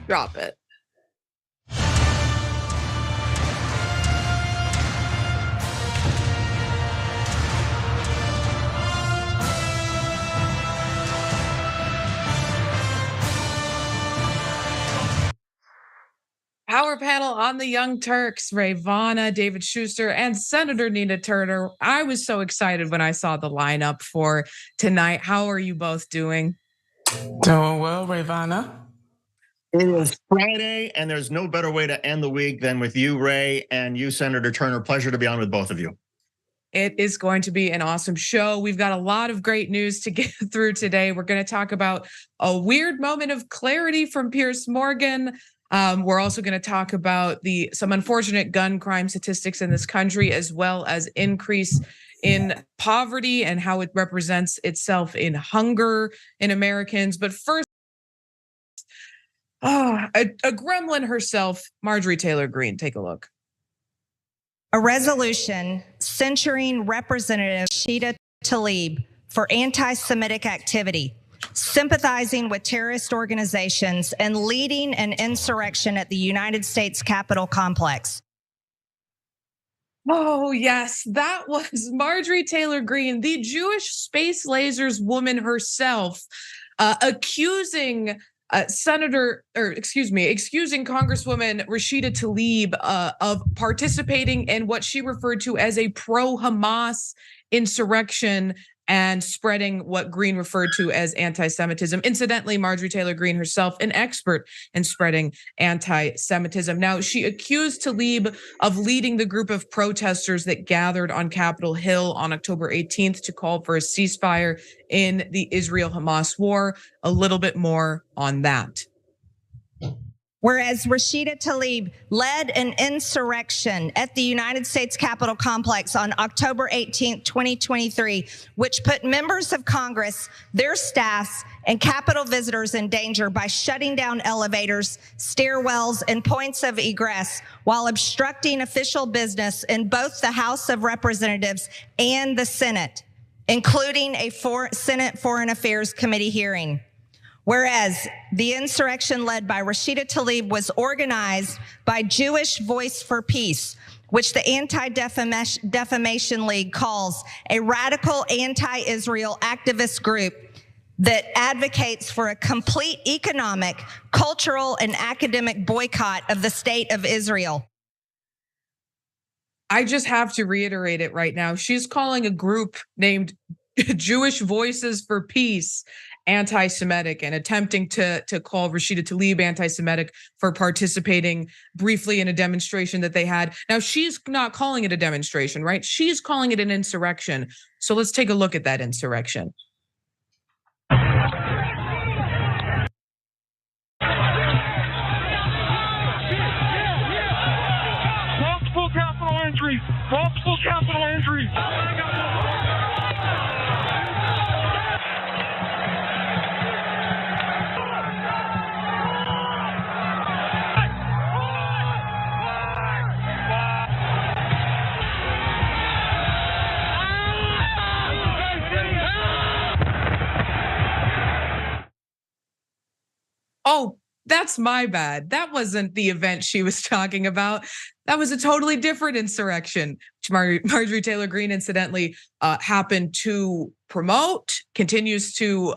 Drop it. Power panel on the Young Turks, Ray Vana, David Schuster, and Senator Nina Turner. I was so excited when I saw the lineup for tonight. How are you both doing? Doing well, Ray Vana. It is Friday, and there's no better way to end the week than with you, Ray, and you, Senator Turner. Pleasure to be on with both of you. It is going to be an awesome show. We've got a lot of great news to get through today. We're going to talk about a weird moment of clarity from Piers Morgan. We're also going to talk about some unfortunate gun crime statistics in this country, as well as increase in poverty and how it represents itself in hunger in Americans. But first, a gremlin herself, Marjorie Taylor Greene. Take a look. A resolution censuring Representative Rashida Tlaib for anti-Semitic activity, sympathizing with terrorist organizations, and leading an insurrection at the United States Capitol complex. Oh, yes, that was Marjorie Taylor Greene, the Jewish space lasers woman herself, accusing excusing Congresswoman Rashida Tlaib of participating in what she referred to as a pro-Hamas insurrection and spreading what Greene referred to as anti-Semitism. Incidentally, Marjorie Taylor Greene herself, an expert in spreading anti-Semitism. Now, she accused Tlaib of leading the group of protesters that gathered on Capitol Hill on October 18th to call for a ceasefire in the Israel-Hamas war. A little bit more on that. Whereas Rashida Tlaib led an insurrection at the United States Capitol complex on October 18, 2023, which put members of Congress, their staffs, and Capitol visitors in danger by shutting down elevators, stairwells, and points of egress while obstructing official business in both the House of Representatives and the Senate, including a Senate Foreign Affairs Committee hearing. Whereas the insurrection led by Rashida Tlaib was organized by Jewish Voice for Peace, which the Anti-Defamation League calls a radical anti-Israel activist group that advocates for a complete economic, cultural, and academic boycott of the state of Israel. I just have to reiterate it right now. She's calling a group named Jewish Voices for Peace anti-Semitic and attempting to call Rashida Tlaib anti-Semitic for participating briefly in a demonstration that they had. Now, she's not calling it a demonstration, right? She's calling it an insurrection. So let's take a look at that insurrection. Multiple capital injuries. Multiple capital injuries. Oh, that's my bad. That wasn't the event she was talking about. That was a totally different insurrection, which Marjorie Taylor Greene incidentally happened to promote, continues to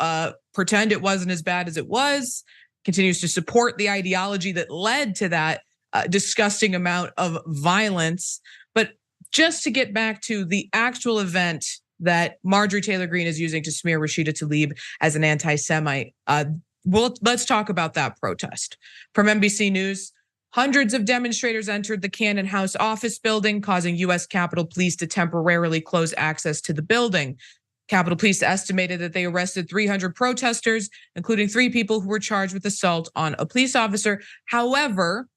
pretend it wasn't as bad as it was, continues to support the ideology that led to that disgusting amount of violence. But just to get back to the actual event that Marjorie Taylor Greene is using to smear Rashida Tlaib as an anti-Semite, well, let's talk about that protest. From NBC News, hundreds of demonstrators entered the Cannon House office building, causing US Capitol Police to temporarily close access to the building. Capitol Police estimated that they arrested 300 protesters, including 3 people who were charged with assault on a police officer. However,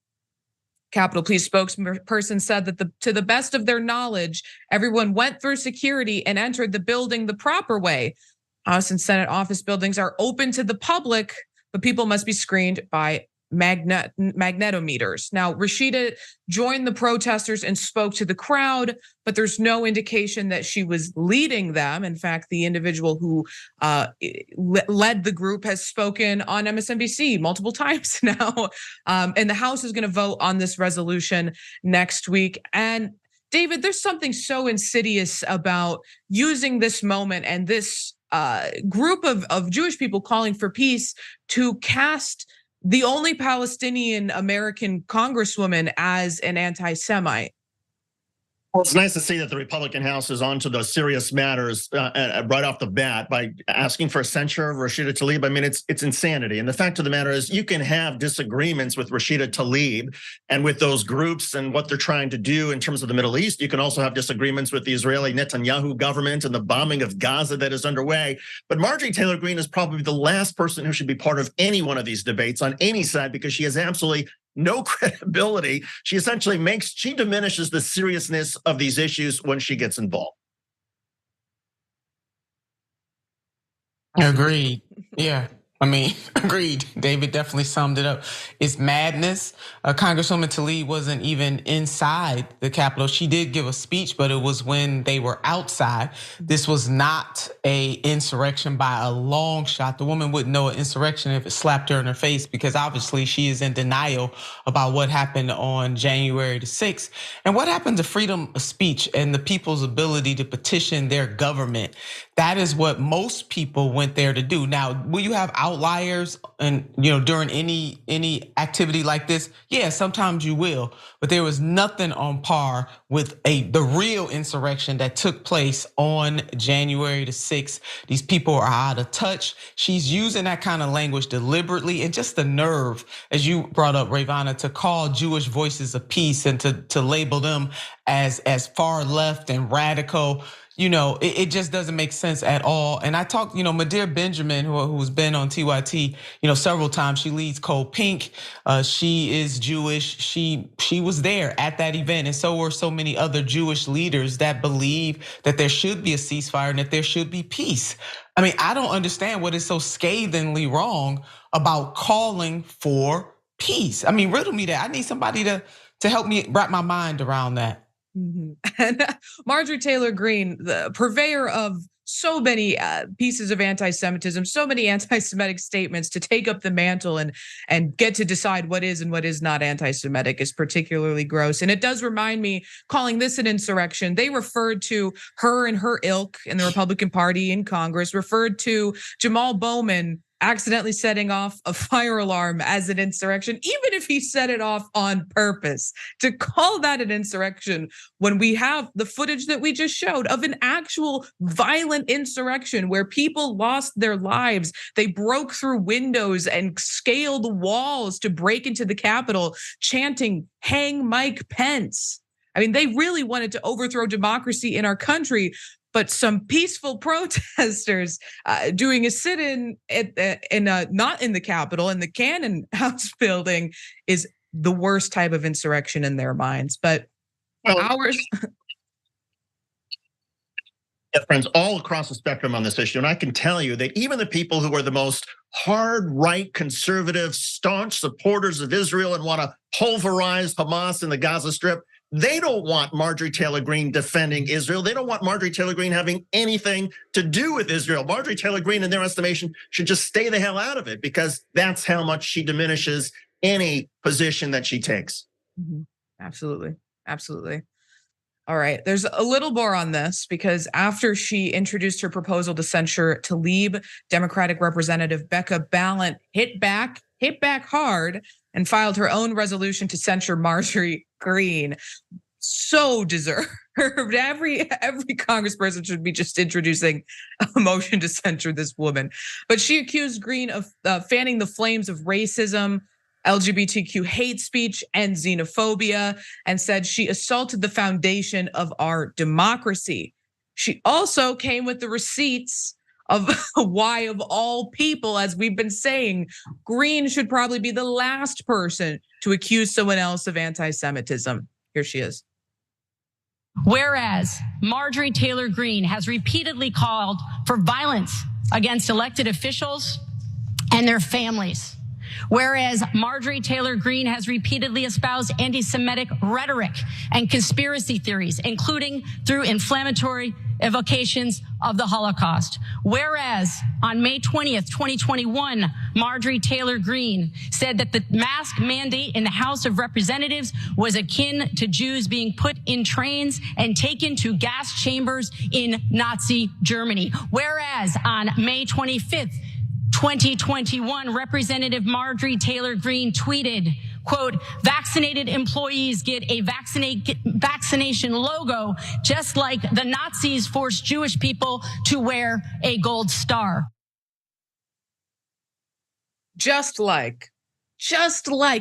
Capitol Police spokesperson said that to the best of their knowledge, everyone went through security and entered the building the proper way. House and Senate office buildings are open to the public, but people must be screened by magnetometers. Now, Rashida joined the protesters and spoke to the crowd, but there's no indication that she was leading them. In fact, the individual who led the group has spoken on MSNBC multiple times now. And the House is going to vote on this resolution next week. And David, there's something so insidious about using this moment and this group of Jewish people calling for peace to cast the only Palestinian American congresswoman as an anti-Semite. Well, it's nice to see that the Republican House is on to those serious matters right off the bat by asking for a censure of Rashida Tlaib. I mean, it's insanity. And the fact of the matter is you can have disagreements with Rashida Tlaib and with those groups and what they're trying to do in terms of the Middle East. You can also have disagreements with the Israeli Netanyahu government and the bombing of Gaza that is underway. But Marjorie Taylor Greene is probably the last person who should be part of any one of these debates on any side, because she has absolutely no credibility. She essentially diminishes the seriousness of these issues when she gets involved. Agreed. Yeah. I mean, agreed. David definitely summed it up. It's madness. Congresswoman Tlaib wasn't even inside the Capitol. She did give a speech, but it was when they were outside. This was not a insurrection by a long shot. The woman wouldn't know an insurrection if it slapped her in her face, because obviously she is in denial about what happened on January the 6th. And what happened to freedom of speech and the people's ability to petition their government? That is what most people went there to do. Now, will you have outliers and during any activity like this? Yeah, sometimes you will, but there was nothing on par with the real insurrection that took place on January the 6th. These people are out of touch. She's using that kind of language deliberately, and just the nerve, as you brought up, Ravana, to call Jewish voices of peace and to label them as far left and radical. It just doesn't make sense at all. And I talked, Madeir Benjamin, who's been on TYT, several times. She leads Cold Pink. She is Jewish. She was there at that event, and so were so many other Jewish leaders that believe that there should be a ceasefire and that there should be peace. I mean, I don't understand what is so scathingly wrong about calling for peace. I mean, riddle me that. I need somebody to help me wrap my mind around that. And Marjorie Taylor Greene, the purveyor of so many pieces of anti-Semitism, so many anti-Semitic statements, to take up the mantle and get to decide what is and what is not anti-Semitic is particularly gross. And it does remind me, calling this an insurrection, they referred to her and her ilk in the Republican Party in Congress, referred to Jamal Bowman accidentally setting off a fire alarm as an insurrection, even if he set it off on purpose. To call that an insurrection when we have the footage that we just showed of an actual violent insurrection where people lost their lives. They broke through windows and scaled walls to break into the Capitol, chanting, "Hang Mike Pence." I mean, they really wanted to overthrow democracy in our country. But some peaceful protesters doing a sit-in not in the Capitol, in the Cannon House building, is the worst type of insurrection in their minds. But ours. Yeah, friends, all across the spectrum on this issue, and I can tell you that even the people who are the most hard right, conservative, staunch supporters of Israel and want to pulverize Hamas in the Gaza Strip, they don't want Marjorie Taylor Greene defending Israel. They don't want Marjorie Taylor Greene having anything to do with Israel. Marjorie Taylor Greene, in their estimation, should just stay the hell out of it, because that's how much she diminishes any position that she takes. Absolutely. Absolutely. All right, there's a little more on this, because after she introduced her proposal to censure Tlaib, Democratic Representative Becca Balint hit back hard and filed her own resolution to censure Marjorie Greene. So deserved. Every congressperson should be just introducing a motion to censure this woman. But she accused Greene of fanning the flames of racism, LGBTQ hate speech, and xenophobia, and said she assaulted the foundation of our democracy. She also came with the receipts of why, of all people, as we've been saying, Greene should probably be the last person to accuse someone else of anti-Semitism. Here she is. Whereas Marjorie Taylor Greene has repeatedly called for violence against elected officials and their families. Whereas Marjorie Taylor Greene has repeatedly espoused anti-Semitic rhetoric and conspiracy theories, including through inflammatory evocations of the Holocaust. Whereas on May 20th, 2021, Marjorie Taylor Greene said that the mask mandate in the House of Representatives was akin to Jews being put in trains and taken to gas chambers in Nazi Germany. Whereas on May 25th, 2021, Representative Marjorie Taylor Greene tweeted, quote, vaccinated employees get a vaccination logo, just like the Nazis forced Jewish people to wear a gold star. Just like,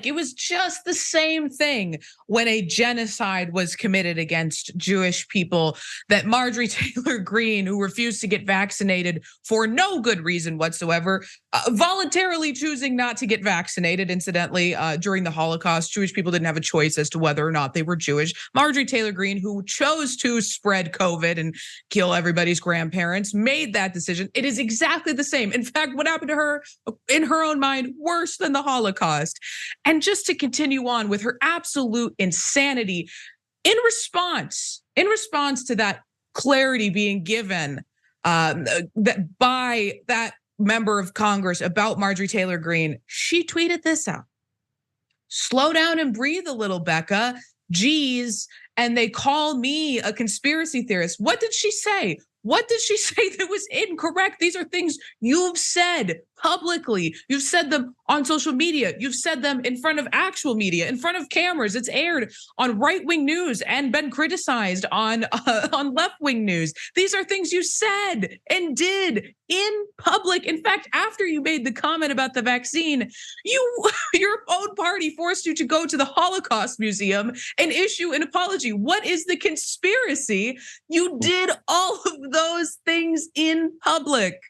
it was just the same thing when a genocide was committed against Jewish people, that Marjorie Taylor Greene, who refused to get vaccinated for no good reason whatsoever, voluntarily choosing not to get vaccinated. Incidentally, during the Holocaust, Jewish people didn't have a choice as to whether or not they were Jewish. Marjorie Taylor Greene, who chose to spread COVID and kill everybody's grandparents, made that decision. It is exactly the same. In fact, what happened to her, in her own mind, worse than the Holocaust. And just to continue on with her absolute insanity, in response to that clarity being given that by that member of Congress about Marjorie Taylor Greene, she tweeted this out. Slow down and breathe a little, Becca. Geez, and they call me a conspiracy theorist. What did she say? What did she say that was incorrect? These are things you've said publicly. You've said them on social media. You've said them in front of actual media, in front of cameras. It's aired on right-wing news and been criticized on left-wing news. These are things you said and did in public. In fact, after you made the comment about the vaccine, your own party forced you to go to the Holocaust Museum and issue an apology. What is the conspiracy? You did all of those things in public.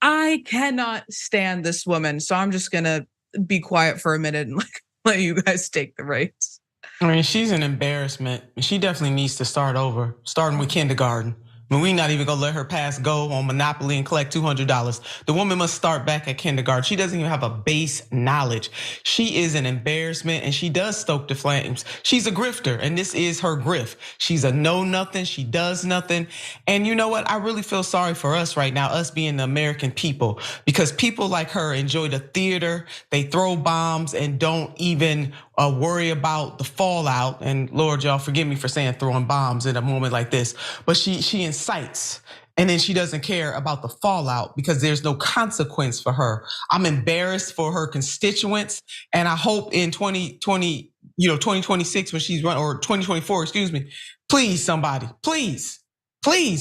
I cannot stand this woman, so I'm just gonna be quiet for a minute and let you guys take the reins. I mean, she's an embarrassment. She definitely needs to start over, starting with kindergarten. I mean, we're not even gonna let her pass go on Monopoly and collect $200. The woman must start back at kindergarten. She doesn't even have a base knowledge. She is an embarrassment, and she does stoke the flames. She's a grifter, and this is her grift. She's a know-nothing, she does nothing. And you know what? I really feel sorry for us right now, us being the American people, because people like her enjoy the theater, they throw bombs and don't even worry about the fallout. And Lord, y'all forgive me for saying throwing bombs in a moment like this, but she incites, and then she doesn't care about the fallout because there's no consequence for her. I'm embarrassed for her constituents, and I hope in 2026 when she's run, or 2024, excuse me, please somebody, please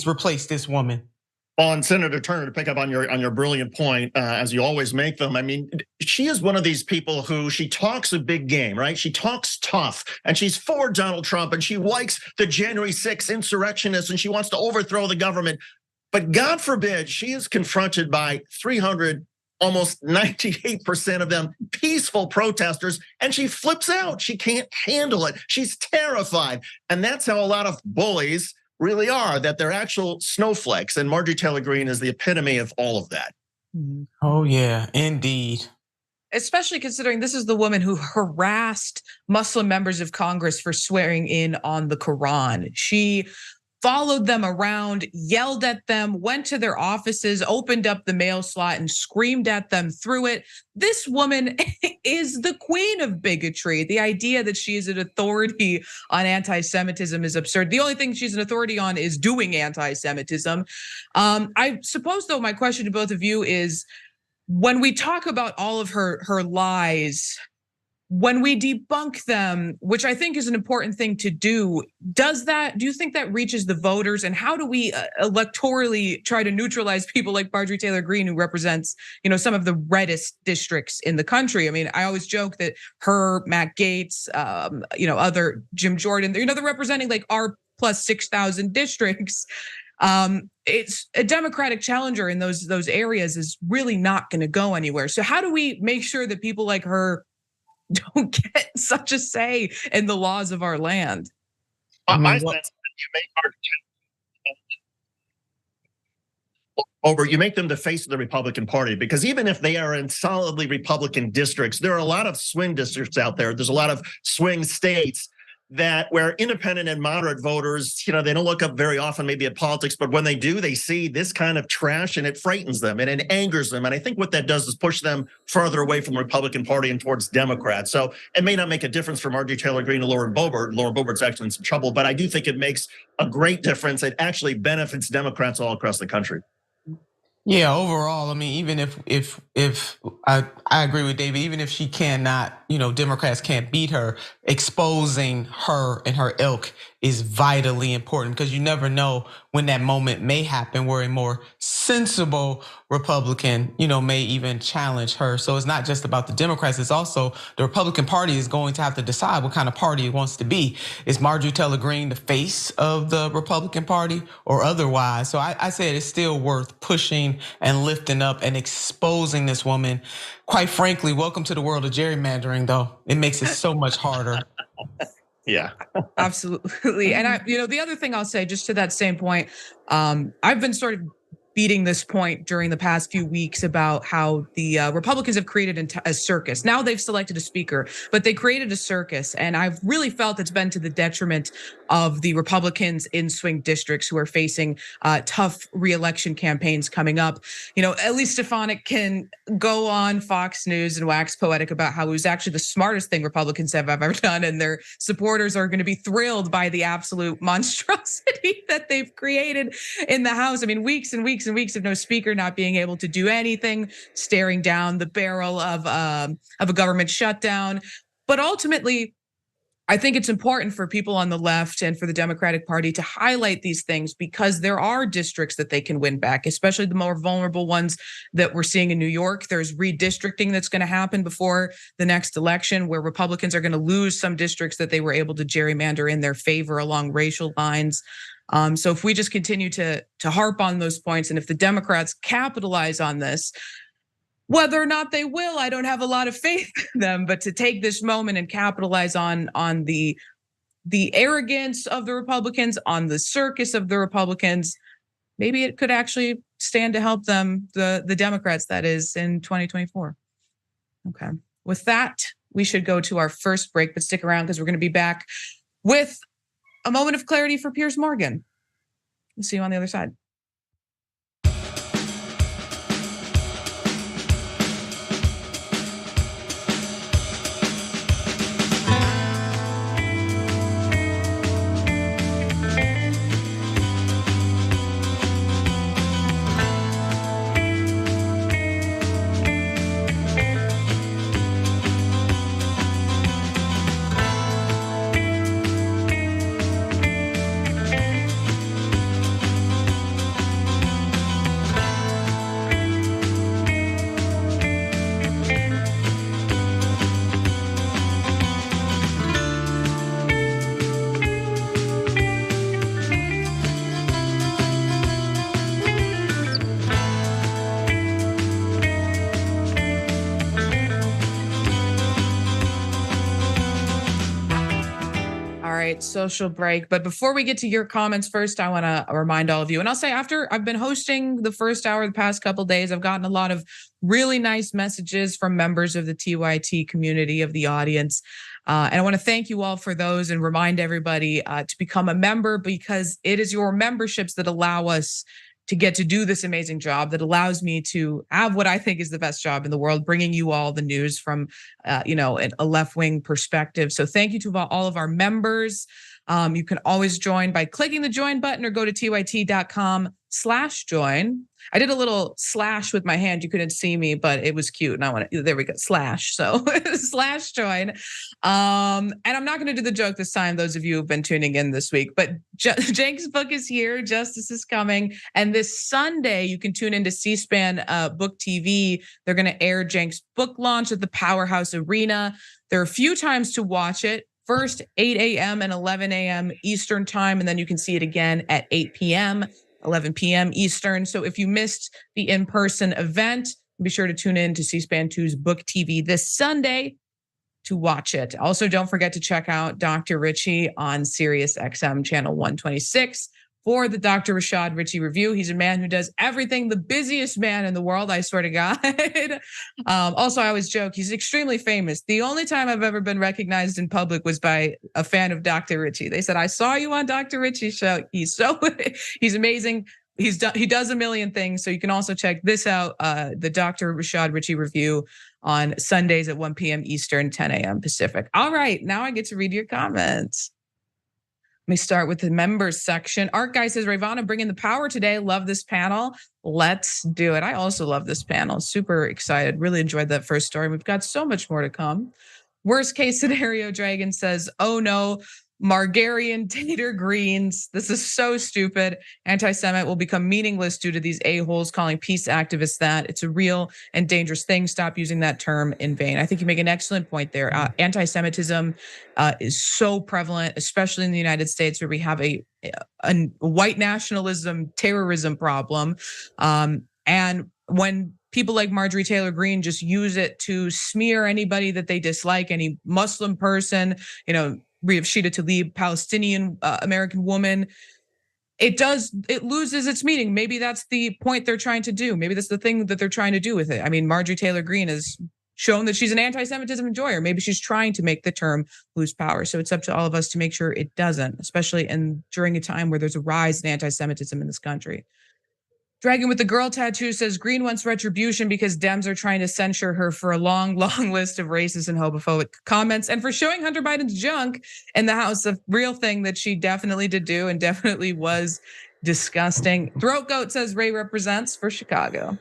replace this woman. Well, and Senator Turner, to pick up on your brilliant point, as you always make them, I mean, she is one of these people who, she talks a big game, right? She talks tough, and she's for Donald Trump, and she likes the January 6th insurrectionists, and she wants to overthrow the government. But God forbid, she is confronted by 300, almost 98% of them peaceful protesters, and she flips out. She can't handle it. She's terrified. And that's how a lot of bullies really are, that they're actual snowflakes. And Marjorie Taylor Greene is the epitome of all of that. Oh yeah, indeed. Especially considering this is the woman who harassed Muslim members of Congress for swearing in on the Quran. She followed them around, yelled at them, went to their offices, opened up the mail slot and screamed at them through it. This woman is the queen of bigotry. The idea that she is an authority on anti-Semitism is absurd. The only thing she's an authority on is doing anti-Semitism. I suppose though, my question to both of you is, when we talk about all of her lies, when we debunk them, which I think is an important thing to do, do you think that reaches the voters? And how do we electorally try to neutralize people like Marjorie Taylor Greene, who represents, some of the reddest districts in the country? I mean, I always joke that her, Matt Gaetz, other Jim Jordan, they're representing like our plus 6,000 districts. It's a Democratic challenger in those areas is really not going to go anywhere. So how do we make sure that people like her don't get such a say in the laws of our land? My sense is that you make them the face of the Republican Party, because even if they are in solidly Republican districts, there are a lot of swing districts out there. There's a lot of swing states that where independent and moderate voters, they don't look up very often maybe at politics, but when they do, they see this kind of trash and it frightens them and it angers them. And I think what that does is push them further away from the Republican Party and towards Democrats. So it may not make a difference for Marjorie Taylor Greene and Lauren Boebert. Lauren Boebert's actually in some trouble, but I do think it makes a great difference. It actually benefits Democrats all across the country. Yeah, overall, I mean, even if I agree with David, even if she cannot, Democrats can't beat her, exposing her and her ilk is vitally important, because you never know when that moment may happen where a more sensible Republican, may even challenge her. So it's not just about the Democrats, it's also the Republican Party is going to have to decide what kind of party it wants to be. Is Marjorie Taylor Greene the face of the Republican Party or otherwise? So I said it's still worth pushing and lifting up and exposing this woman. Quite frankly, welcome to the world of gerrymandering, though. It makes it so much harder. Yeah, absolutely. And the other thing I'll say, just to that same point, I've been sort of beating this point during the past few weeks about how the Republicans have created a circus. Now they've selected a speaker, but they created a circus. And I've really felt it's been to the detriment of the Republicans in swing districts who are facing tough re-election campaigns coming up. Ellie Stefanik can go on Fox News and wax poetic about how it was actually the smartest thing Republicans have ever done. And their supporters are going to be thrilled by the absolute monstrosity that they've created in the House. I mean, weeks and weeks and weeks of no speaker, not being able to do anything, staring down the barrel of a government shutdown. But ultimately, I think it's important for people on the left and for the Democratic Party to highlight these things, because there are districts that they can win back, especially the more vulnerable ones that we're seeing in New York. There's redistricting that's going to happen before the next election, where Republicans are going to lose some districts that they were able to gerrymander in their favor along racial lines. So if we just continue to harp on those points, and if the Democrats capitalize on this, whether or not they will, I don't have a lot of faith in them, but to take this moment and capitalize on the arrogance of the Republicans, on the circus of the Republicans, maybe it could actually stand to help them, the Democrats, that is, in 2024. Okay, with that, we should go to our first break, but stick around because we're going to be back with a moment of clarity for Piers Morgan. We'll see you on the other side. Social break. But before we get to your comments, first, I want to remind all of you, and I'll say after I've been hosting the first hour the past couple of days, I've gotten a lot of really nice messages from members of the TYT community, of the audience. And I want to thank you all for those and remind everybody to become a member, because it is your memberships that allow us to get to do this amazing job, that allows me to have what I think is the best job in the world, bringing you all the news from, a left-wing perspective. So thank you to all of our members. You can always join by clicking the join button or go to tyt.com/join. I did a little slash with my hand. You couldn't see me, but it was cute. And there we go, slash. So /join. And I'm not going to do the joke this time, those of you who've been tuning in this week, but Cenk's book is here. Justice is coming. And this Sunday, you can tune into C-SPAN Book TV. They're going to air Cenk's book launch at the Powerhouse Arena. There are a few times to watch it. First, 8 a.m. and 11 a.m. Eastern time. And then you can see it again at 8 p.m. 11 p.m. Eastern. So if you missed the in-person event, be sure to tune in to C-SPAN 2's Book TV this Sunday to watch it. Also, don't forget to check out Dr. Richie on Sirius XM channel 126 for the Dr. Rashad Richie review. He's a man who does everything, the busiest man in the world, I swear to God. Also, I always joke, he's extremely famous. The only time I've ever been recognized in public was by a fan of Dr. Richie. They said, I saw you on Dr. Richie's show. He's amazing. He does a million things. So you can also check this out, the Dr. Rashad Richie review on Sundays at 1 p.m. Eastern, 10 a.m. Pacific. All right, now I get to read your comments. Let me start with the members section. Art Guy says, Ravana bringing the power today. Love this panel. Let's do it. I also love this panel. Super excited. Really enjoyed that first story. We've got so much more to come. Worst case scenario, Dragon says, oh no, Marjorie Taylor Greene's. This is so stupid. Anti-Semite will become meaningless due to these a-holes calling peace activists that. It's a real and dangerous thing. Stop using that term in vain. I think you make an excellent point there. Anti-Semitism is so prevalent, especially in the United States, where we have a white nationalism, terrorism problem. And when people like Marjorie Taylor Greene just use it to smear anybody that they dislike, any Muslim person, Rashida Tlaib, Palestinian American woman, it loses its meaning. Maybe that's the point they're trying to do. Maybe that's the thing that they're trying to do with it. I mean, Marjorie Taylor Greene has shown that she's an anti-Semitism enjoyer. Maybe she's trying to make the term lose power. So it's up to all of us to make sure it doesn't, especially during a time where there's a rise in anti-Semitism in this country. Dragon with the girl tattoo says Greene wants retribution because Dems are trying to censure her for a long, long list of racist and homophobic comments and for showing Hunter Biden's junk in the House, a real thing that she definitely did do and definitely was disgusting. Throat Goat says Ray represents for Chicago.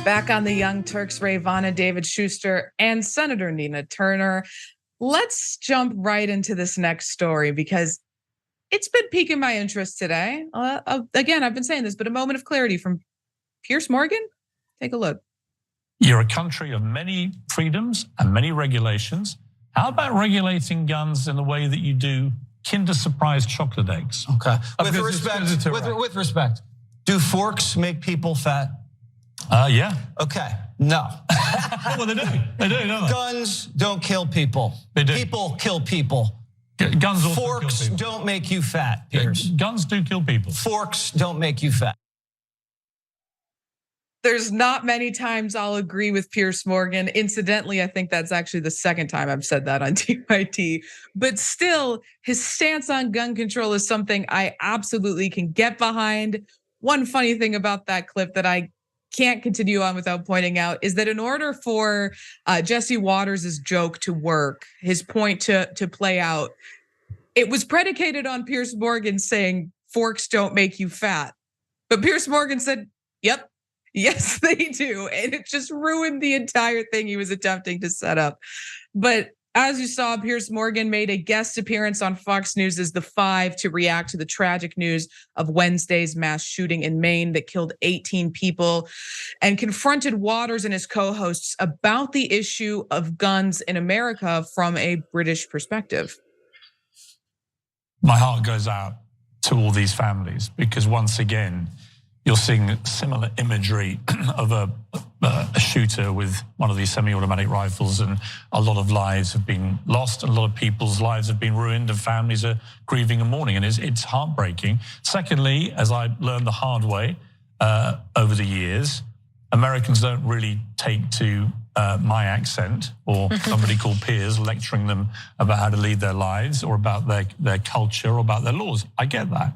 Back on the Young Turks, Ravana, David Schuster, and Senator Nina Turner. Let's jump right into this next story because it's been piquing my interest today. Again, I've been saying this, but a moment of clarity from Piers Morgan. Take a look. You're a country of many freedoms and many regulations. How about regulating guns in the way that you do Kinder Surprise chocolate eggs? Okay. With respect, do forks make people fat? Yeah. Okay. No. Well, they do. They do, don't they? Guns don't kill people. They do. People kill people. Guns also Forks kill people. don't make you fat, Piers. Guns do kill people. Forks don't make you fat. There's not many times I'll agree with Piers Morgan. Incidentally, I think that's actually the second time I've said that on TYT. But still, his stance on gun control is something I absolutely can get behind. One funny thing about that clip that I can't continue on without pointing out is that in order for Jesse Waters' joke to work, his point to play out, it was predicated on Piers Morgan saying forks don't make you fat. But Piers Morgan said, yep, yes, they do. And it just ruined the entire thing he was attempting to set up. But as you saw, Piers Morgan made a guest appearance on Fox News as the Five to react to the tragic news of Wednesday's mass shooting in Maine that killed 18 people and confronted Waters and his co-hosts about the issue of guns in America from a British perspective. My heart goes out to all these families because once again, you're seeing similar imagery of a shooter with one of these semi-automatic rifles, and a lot of lives have been lost, and a lot of people's lives have been ruined, and families are grieving and mourning, and it's heartbreaking. Secondly, as I learned the hard way over the years, Americans don't really take to my accent or somebody called Piers lecturing them about how to lead their lives or about their culture or about their laws. I get that.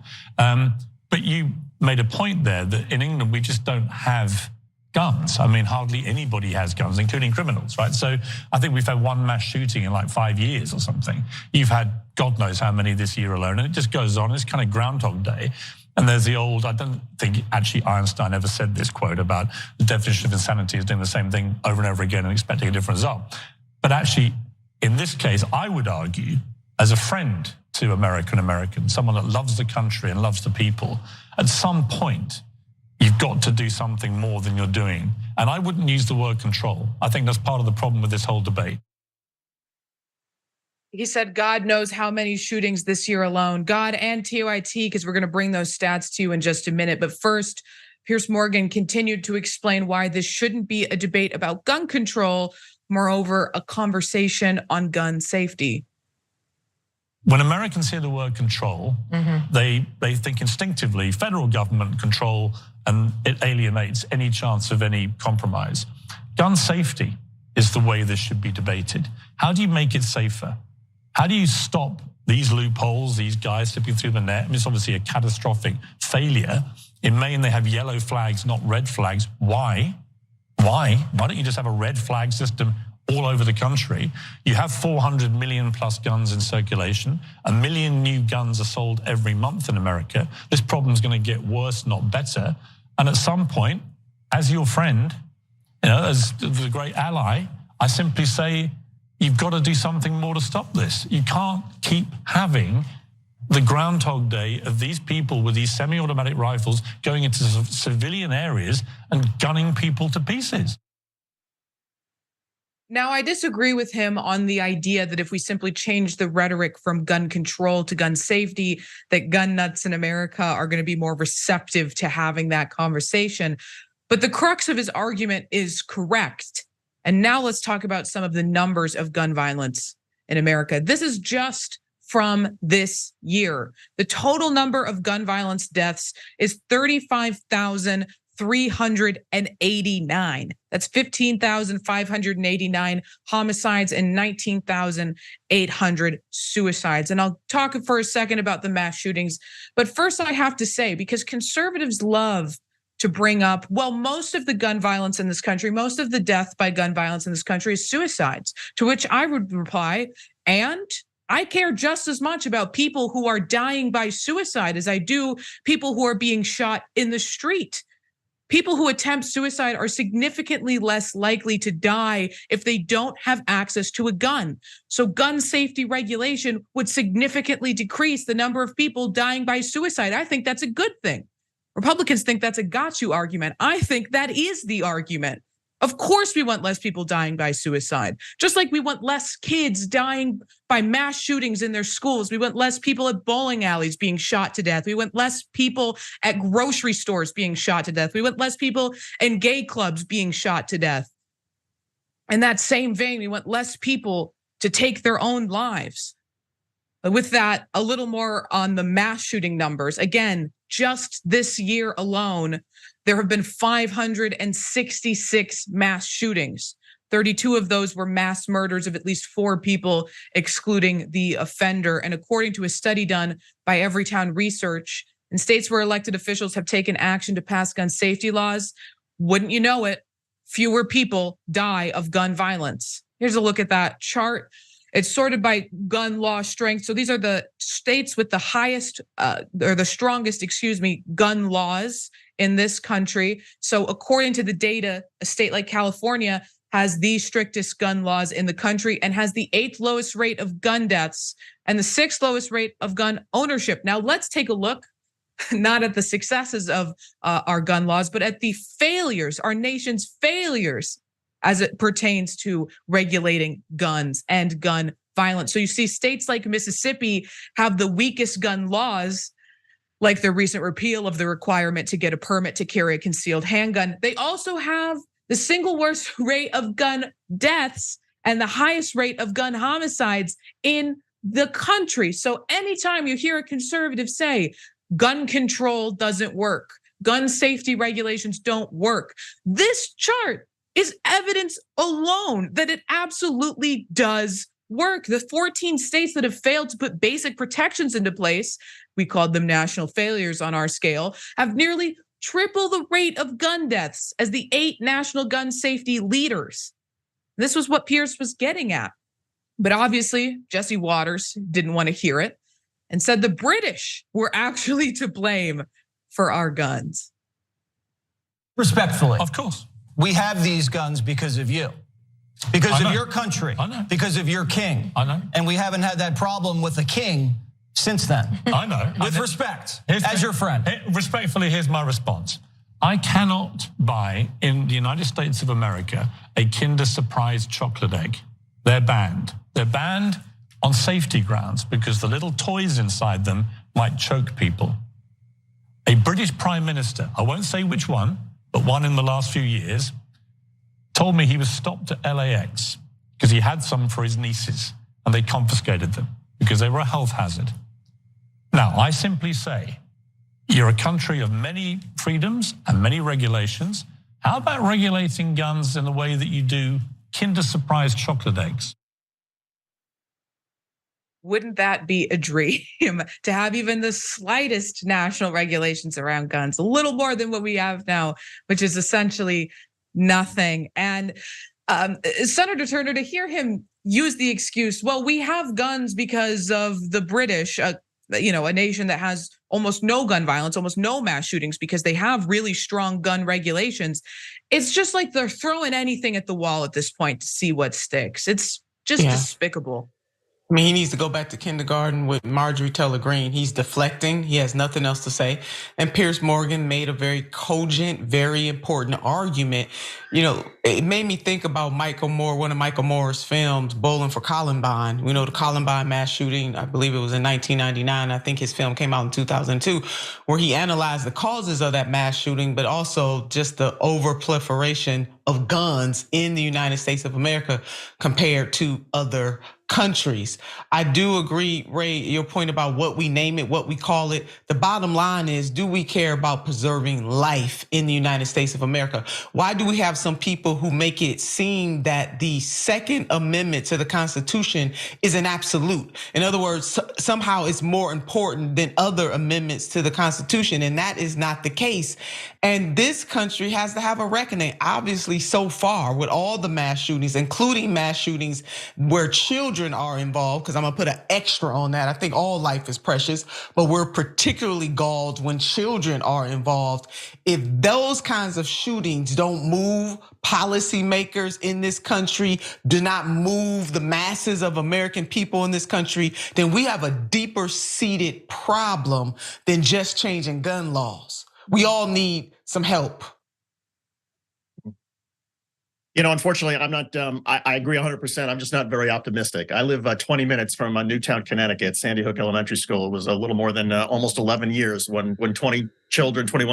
But you made a point there that in England, we just don't have guns. I mean, hardly anybody has guns, including criminals, right? So I think we've had one mass shooting in like 5 years or something. You've had God knows how many this year alone, and it just goes on. It's kind of Groundhog Day. And there's the old, I don't think actually Einstein ever said this quote about the definition of insanity is doing the same thing over and over again and expecting a different result. But actually, in this case, I would argue, as a friend to Americans, someone that loves the country and loves the people, at some point, you've got to do something more than you're doing. And I wouldn't use the word control. I think that's part of the problem with this whole debate. He said, God knows how many shootings this year alone. God and TOIT, because we're going to bring those stats to you in just a minute. But first, Piers Morgan continued to explain why this shouldn't be a debate about gun control, moreover, a conversation on gun safety. When Americans hear the word control, they think instinctively federal government control, and it alienates any chance of any compromise. Gun safety is the way this should be debated. How do you make it safer? How do you stop these loopholes, these guys slipping through the net? I mean, it's obviously a catastrophic failure. In Maine, they have yellow flags, not red flags. Why? Why don't you just have a red flag system all over the country? You have 400 million plus guns in circulation. 1 million new guns are sold every month in America. This problem's going to get worse, not better. And at some point, as your friend, as the great ally, I simply say, you've got to do something more to stop this. You can't keep having the Groundhog Day of these people with these semi-automatic rifles going into civilian areas and gunning people to pieces. Now, I disagree with him on the idea that if we simply change the rhetoric from gun control to gun safety, that gun nuts in America are going to be more receptive to having that conversation. But the crux of his argument is correct. And now let's talk about some of the numbers of gun violence in America. This is just from this year. The total number of gun violence deaths is 35,389. That's 15,589 homicides and 19,800 suicides. And I'll talk for a second about the mass shootings. But first, I have to say, because conservatives love to bring up, well, most of the gun violence in this country, most of the death by gun violence in this country is suicides, to which I would reply, and I care just as much about people who are dying by suicide as I do people who are being shot in the street. People who attempt suicide are significantly less likely to die if they don't have access to a gun. So gun safety regulation would significantly decrease the number of people dying by suicide. I think that's a good thing. Republicans think that's a got you argument. I think that is the argument. Of course, we want less people dying by suicide, just like we want less kids dying by mass shootings in their schools. We want less people at bowling alleys being shot to death. We want less people at grocery stores being shot to death. We want less people in gay clubs being shot to death. In that same vein, we want less people to take their own lives. But with that, a little more on the mass shooting numbers. Again, just this year alone, there have been 566 mass shootings. 32 of those were mass murders of at least 4 people, excluding the offender. And according to a study done by Everytown Research, in states where elected officials have taken action to pass gun safety laws, wouldn't you know it, fewer people die of gun violence. Here's a look at that chart. It's sorted by gun law strength. So these are the states with the highest or the strongest, gun laws in this country. So according to the data, a state like California has the strictest gun laws in the country and has the 8th lowest rate of gun deaths and the 6th lowest rate of gun ownership. Now let's take a look, not at the successes of our gun laws, but at the failures, our nation's failures as it pertains to regulating guns and gun violence. So you see states like Mississippi have the weakest gun laws, like the recent repeal of the requirement to get a permit to carry a concealed handgun. They also have the single worst rate of gun deaths and the highest rate of gun homicides in the country. So anytime you hear a conservative say gun control doesn't work, gun safety regulations don't work, this chart is evidence alone that it absolutely does work. The 14 states that have failed to put basic protections into place, we called them national failures on our scale, have nearly triple the rate of gun deaths as the 8 national gun safety leaders. This was what Piers was getting at. But obviously, Jesse Waters didn't want to hear it and said the British were actually to blame for our guns? Respectfully. Of course. We have these guns because of you. Because of your country. I know. Because of your king. I know. And we haven't had that problem with the king since then. I know. With respect, as your friend. Respectfully, here's my response. I cannot buy in the United States of America a Kinder Surprise chocolate egg. They're banned. They're banned on safety grounds because the little toys inside them might choke people. A British Prime Minister, I won't say which one, but one in the last few years, told me he was stopped at LAX because he had some for his nieces and they confiscated them because they were a health hazard. Now, I simply say, you're a country of many freedoms and many regulations. How about regulating guns in the way that you do Kinder Surprise chocolate eggs? Wouldn't that be a dream to have even the slightest national regulations around guns, a little more than what we have now, which is essentially nothing. And Senator Turner, to hear him use the excuse, well, we have guns because of the British, a nation that has almost no gun violence, almost no mass shootings because they have really strong gun regulations. It's just like they're throwing anything at the wall at this point to see what sticks. It's just despicable. I mean, he needs to go back to kindergarten with Marjorie Taylor Greene. He's deflecting. He has nothing else to say. And Piers Morgan made a very cogent, very important argument. It made me think about Michael Moore, one of Michael Moore's films, Bowling for Columbine. We know the Columbine mass shooting, I believe it was in 1999. I think his film came out in 2002, where he analyzed the causes of that mass shooting, but also just the overproliferation of guns in the United States of America compared to other countries. I do agree, Ray, your point about what we name it, what we call it. The bottom line is, do we care about preserving life in the United States of America? Why do we have some people who make it seem that the Second Amendment to the Constitution is an absolute? In other words, somehow it's more important than other amendments to the Constitution, and that is not the case. And this country has to have a reckoning, obviously, so far with all the mass shootings, including mass shootings where children are involved, because I'm gonna put an extra on that. I think all life is precious, but we're particularly galled when children are involved. If those kinds of shootings don't move policymakers in this country, do not move the masses of American people in this country, then we have a deeper seated problem than just changing gun laws. We all need some help. Unfortunately, I'm not, I agree 100%. I'm just not very optimistic. I live 20 minutes from Newtown, Connecticut, Sandy Hook Elementary School. It was a little more than almost 11 years when 21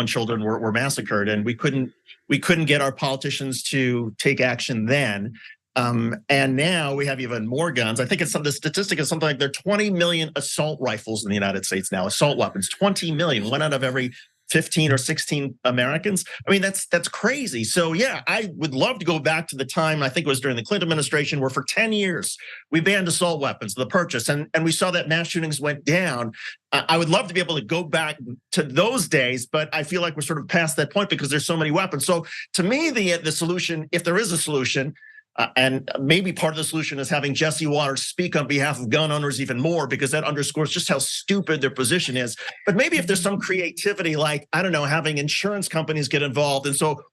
children were massacred, and we couldn't get our politicians to take action then. And now we have even more guns. I think the statistic is something like there are 20 million assault rifles in the United States now, assault weapons, 20 million, one out of every 15 or 16 Americans. I mean, that's crazy. So yeah, I would love to go back to the time, I think it was during the Clinton administration, where for 10 years we banned assault weapons, the purchase, and we saw that mass shootings went down. I would love to be able to go back to those days, but I feel like we're sort of past that point because there's so many weapons. So to me, the solution, if there is a solution, and maybe part of the solution is having Jesse Waters speak on behalf of gun owners even more, because that underscores just how stupid their position is. But maybe if there's some creativity, like, I don't know, having insurance companies get involved,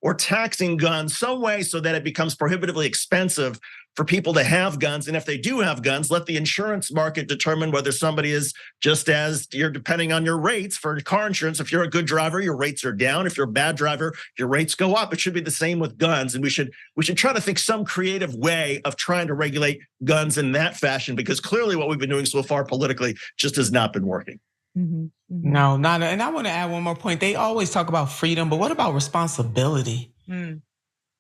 or taxing guns some way so that it becomes prohibitively expensive for people to have guns. And if they do have guns, let the insurance market determine whether somebody is, just as you're depending on your rates for car insurance. If you're a good driver, your rates are down. If you're a bad driver, your rates go up. It should be the same with guns. And we should try to think some creative way of trying to regulate guns in that fashion, because clearly what we've been doing so far politically just has not been working. Mm-hmm. Mm-hmm. No, not. And I want to add one more point. They always talk about freedom, but what about responsibility?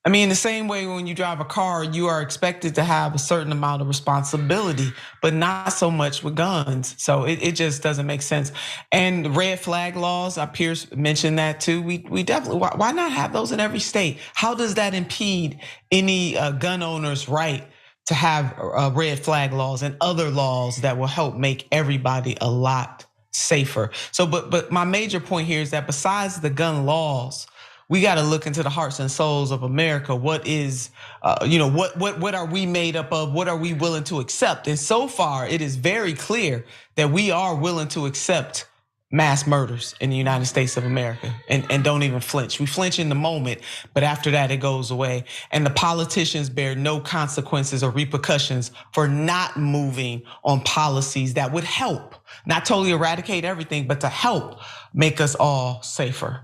I mean, the same way when you drive a car, you are expected to have a certain amount of responsibility, but not so much with guns. So it just doesn't make sense. And red flag laws, Piers mentioned that too. We definitely, why not have those in every state? How does that impede any gun owner's right to have red flag laws and other laws that will help make everybody a lot safer? So, but my major point here is that besides the gun laws, we got to look into the hearts and souls of America. What is, what are we made up of? What are we willing to accept? And so far, it is very clear that we are willing to accept mass murders in the United States of America and don't even flinch. We flinch in the moment, but after that it goes away. And the politicians bear no consequences or repercussions for not moving on policies that would help, not totally eradicate everything, but to help make us all safer.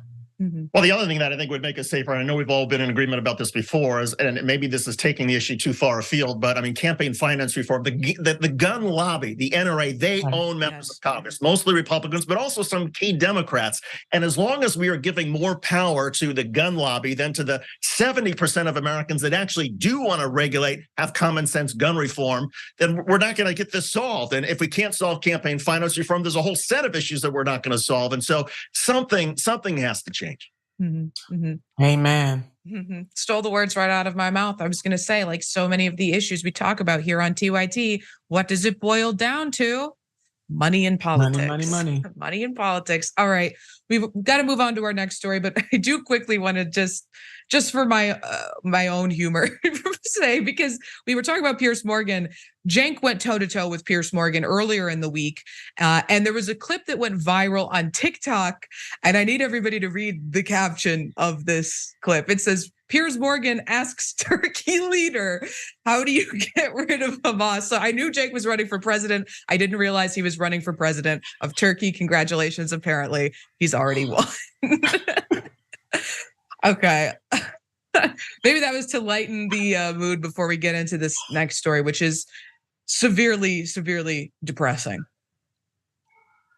Well, the other thing that I think would make us safer, and I know we've all been in agreement about this before, is, and maybe this is taking the issue too far afield, but I mean, campaign finance reform, the gun lobby, the NRA, they own members of Congress, mostly Republicans, but also some key Democrats. And as long as we are giving more power to the gun lobby than to the 70% of Americans that actually do want to regulate, have common sense gun reform, then we're not going to get this solved. And if we can't solve campaign finance reform, there's a whole set of issues that we're not going to solve. And so something has to change. Amen. Stole the words right out of my mouth. I was going to say, like so many of the issues we talk about here on TYT, what does it boil down to? Money in politics. Money. Money in politics. All right, we've got to move on to our next story, but I do quickly want to just for my own humor say, because we were talking about Piers Morgan. Cenk went toe-to-toe with Piers Morgan earlier in the week, and there was a clip that went viral on TikTok, and I need everybody to read the caption of this clip. It says, Piers Morgan asks Turkey leader, how do you get rid of Hamas? So I knew Cenk was running for president. I didn't realize he was running for president of Turkey. Congratulations, apparently. He's already won. Okay. Maybe that was to lighten the mood before we get into this next story, which is severely, severely depressing.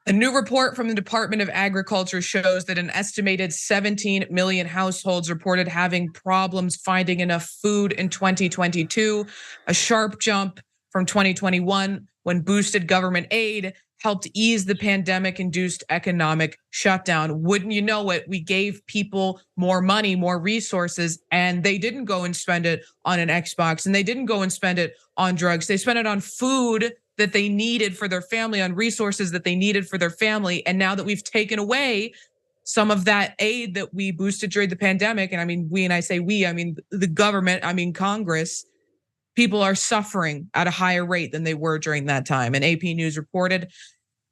A new report from the Department of Agriculture shows that an estimated 17 million households reported having problems finding enough food in 2022, a sharp jump from 2021 when boosted government aid helped ease the pandemic-induced economic shutdown. Wouldn't you know it, we gave people more money, more resources, and they didn't go and spend it on an Xbox, and they didn't go and spend it on drugs. They spent it on food that they needed for their family, on resources that they needed for their family. And now that we've taken away some of that aid that we boosted during the pandemic, and I mean, we, and I say we, I mean the government, I mean Congress, people are suffering at a higher rate than they were during that time. And AP News reported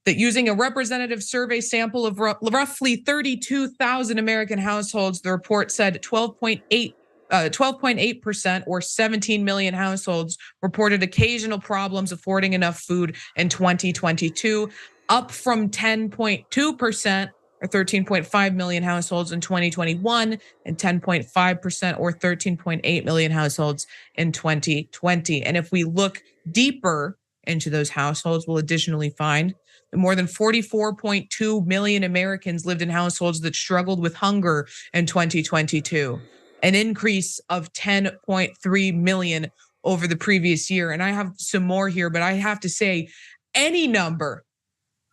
that using a representative survey sample of roughly 32,000 American households, the report said 12.8% or 17 million households reported occasional problems affording enough food in 2022, up from 10.2% or 13.5 million households in 2021 and 10.5% or 13.8 million households in 2020. And if we look deeper into those households, we'll additionally find that more than 44.2 million Americans lived in households that struggled with hunger in 2022, an increase of 10.3 million over the previous year. And I have some more here, but I have to say, any number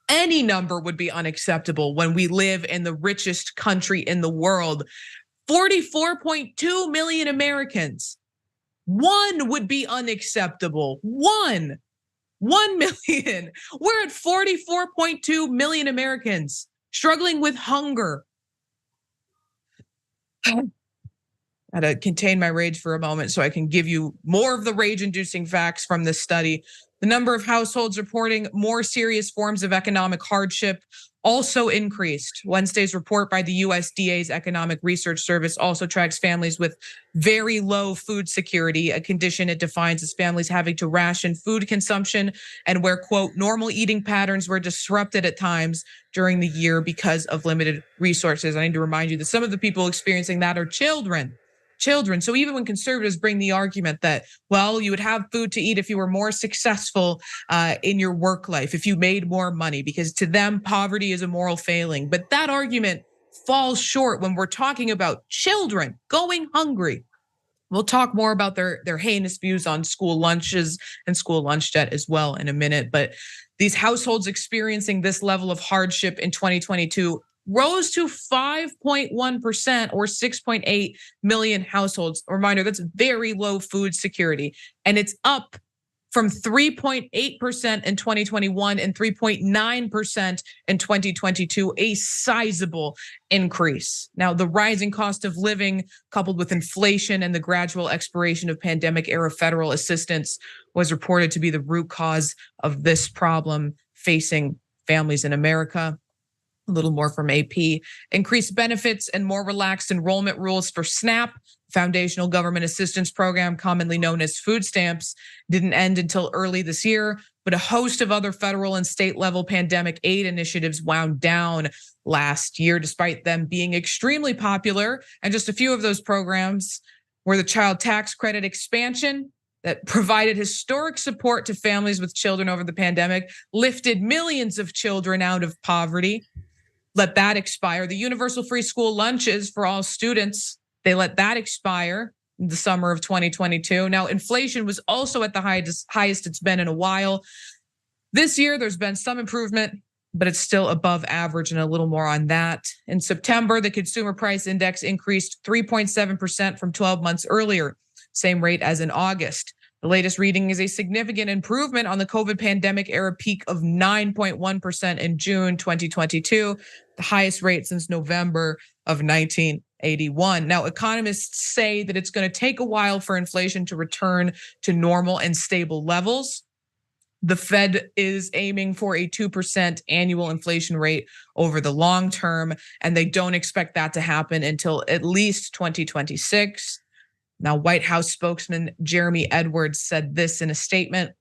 would be unacceptable when we live in the richest country in the world. 44.2 million Americans. One would be unacceptable. 1 million. We're at 44.2 million Americans struggling with hunger. I had to contain my rage for a moment so I can give you more of the rage-inducing facts from this study. The number of households reporting more serious forms of economic hardship also increased. Wednesday's report by the USDA's Economic Research Service also tracks families with very low food security, a condition it defines as families having to ration food consumption and where, quote, normal eating patterns were disrupted at times during the year because of limited resources. I need to remind you that some of the people experiencing that are children. So even when conservatives bring the argument that, well, you would have food to eat if you were more successful in your work life, if you made more money, because to them, poverty is a moral failing. But that argument falls short when we're talking about children going hungry. We'll talk more about their heinous views on school lunches and school lunch debt as well in a minute. But these households experiencing this level of hardship in 2022 rose to 5.1% or 6.8 million households. A reminder, that's very low food security. And it's up from 3.8% in 2021 and 3.9% in 2022, a sizable increase. Now, the rising cost of living coupled with inflation and the gradual expiration of pandemic-era federal assistance was reported to be the root cause of this problem facing families in America. A little more from AP. Increased benefits and more relaxed enrollment rules for SNAP, Foundational Government Assistance Program, commonly known as food stamps, didn't end until early this year, but a host of other federal and state level pandemic aid initiatives wound down last year, despite them being extremely popular. And just a few of those programs were the child tax credit expansion that provided historic support to families with children over the pandemic, lifted millions of children out of poverty. Let that expire. The universal free school lunches for all students, they let that expire in the summer of 2022. Now, inflation was also at the highest it's been in a while. This year, there's been some improvement, but it's still above average, and a little more on that. In September, the consumer price index increased 3.7% from 12 months earlier, same rate as in August. The latest reading is a significant improvement on the COVID pandemic era peak of 9.1% in June 2022, the highest rate since November of 1981. Now, economists say that it's going to take a while for inflation to return to normal and stable levels. The Fed is aiming for a 2% annual inflation rate over the long term, and they don't expect that to happen until at least 2026. Now, White House spokesman Jeremy Edwards said this in a statement: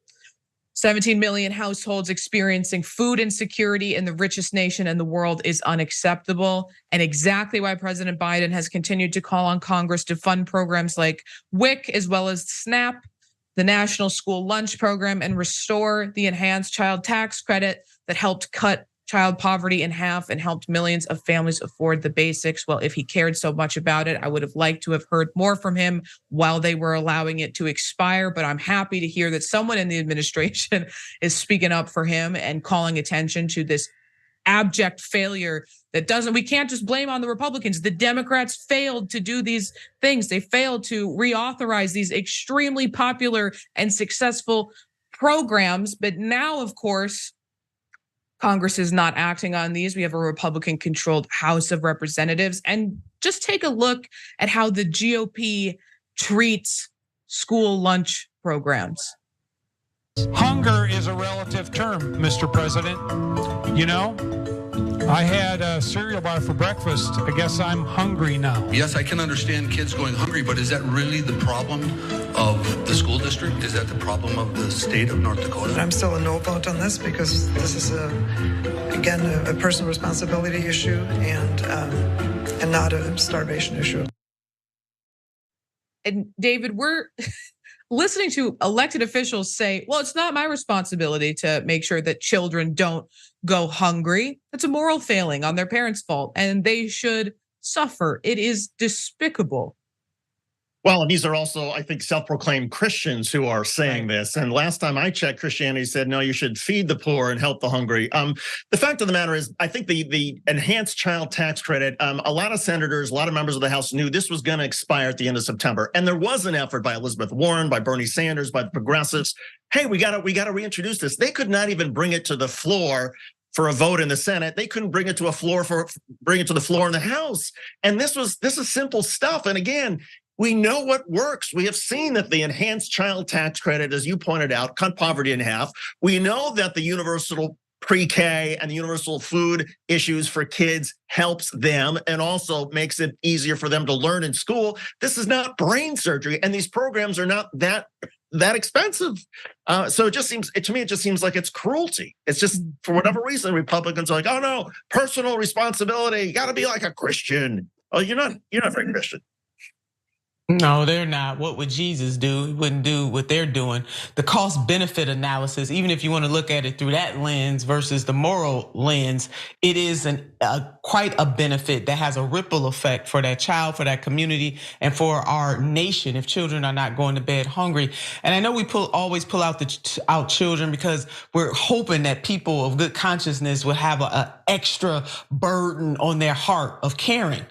17 million households experiencing food insecurity in the richest nation in the world is unacceptable, and exactly why President Biden has continued to call on Congress to fund programs like WIC, as well as SNAP, the National School Lunch Program, and restore the enhanced child tax credit that helped cut child poverty in half and helped millions of families afford the basics. Well, if he cared so much about it, I would have liked to have heard more from him while they were allowing it to expire. But I'm happy to hear that someone in the administration is speaking up for him and calling attention to this abject failure that we can't just blame on the Republicans. The Democrats failed to do these things. They failed to reauthorize these extremely popular and successful programs. But now, of course, Congress is not acting on these. We have a Republican-controlled House of Representatives. And just take a look at how the GOP treats school lunch programs. Hunger is a relative term, Mr. President. You know, I had a cereal bar for breakfast. I guess I'm hungry now. Yes, I can understand kids going hungry, but is that really the problem of the school district? Is that the problem of the state of North Dakota? I'm still a no vote on this because this is again a personal responsibility issue and not a starvation issue. And David, we're listening to elected officials say, well, it's not my responsibility to make sure that children don't go hungry. It's a moral failing on their parents' fault, and they should suffer. It is despicable. Well, and these are also, I think, self-proclaimed Christians who are saying this. And last time I checked, Christianity said, no, you should feed the poor and help the hungry. The fact of the matter is, I think the enhanced child tax credit, a lot of senators, a lot of members of the House knew this was going to expire at the end of September. And there was an effort by Elizabeth Warren, by Bernie Sanders, by the progressives. Hey, we got to reintroduce this. They could not even bring it to the floor for a vote in the Senate. They couldn't bring it to the floor in the House. And this is simple stuff. And again, we know what works. We have seen that the enhanced child tax credit, as you pointed out, cut poverty in half. We know that the universal pre-K and the universal food issues for kids helps them and also makes it easier for them to learn in school. This is not brain surgery, and these programs are not that expensive. So it just seems like it's cruelty. It's just, for whatever reason, Republicans are like, oh no, personal responsibility. You got to be like a Christian. Oh, you're not very Christian. No, they're not. What would Jesus do? He wouldn't do what they're doing. The cost benefit analysis, even if you want to look at it through that lens versus the moral lens, it is quite a benefit that has a ripple effect for that child, for that community, and for our nation if children are not going to bed hungry. And I know we always pull out children because we're hoping that people of good consciousness will have an extra burden on their heart of caring.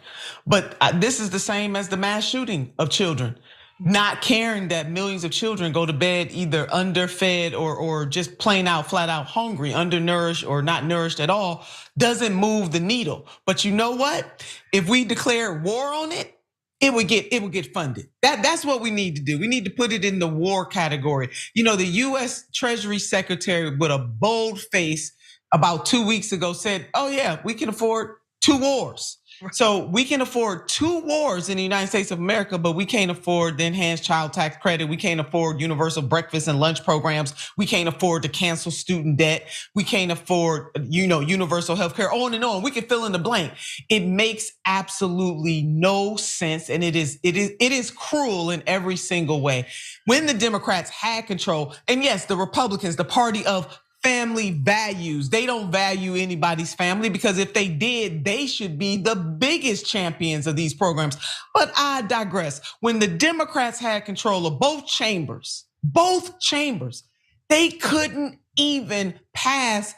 But this is the same as the mass shooting of children. Not caring that millions of children go to bed either underfed or just plain out, flat out hungry, undernourished or not nourished at all, doesn't move the needle. But you know what? If we declare war on it, it would get funded. That's what we need to do. We need to put it in the war category. You know, the US Treasury Secretary with a bold face about 2 weeks ago said, oh yeah, we can afford 2 wars. So we can afford 2 wars in the United States of America, but we can't afford the enhanced child tax credit. We can't afford universal breakfast and lunch programs. We can't afford to cancel student debt. We can't afford, universal health care, on and on. We can fill in the blank. It makes absolutely no sense. And it is cruel in every single way. When the Democrats had control, and yes, the Republicans, the party of family values. They don't value anybody's family, because if they did, they should be the biggest champions of these programs. But I digress. When the Democrats had control of both chambers, they couldn't even pass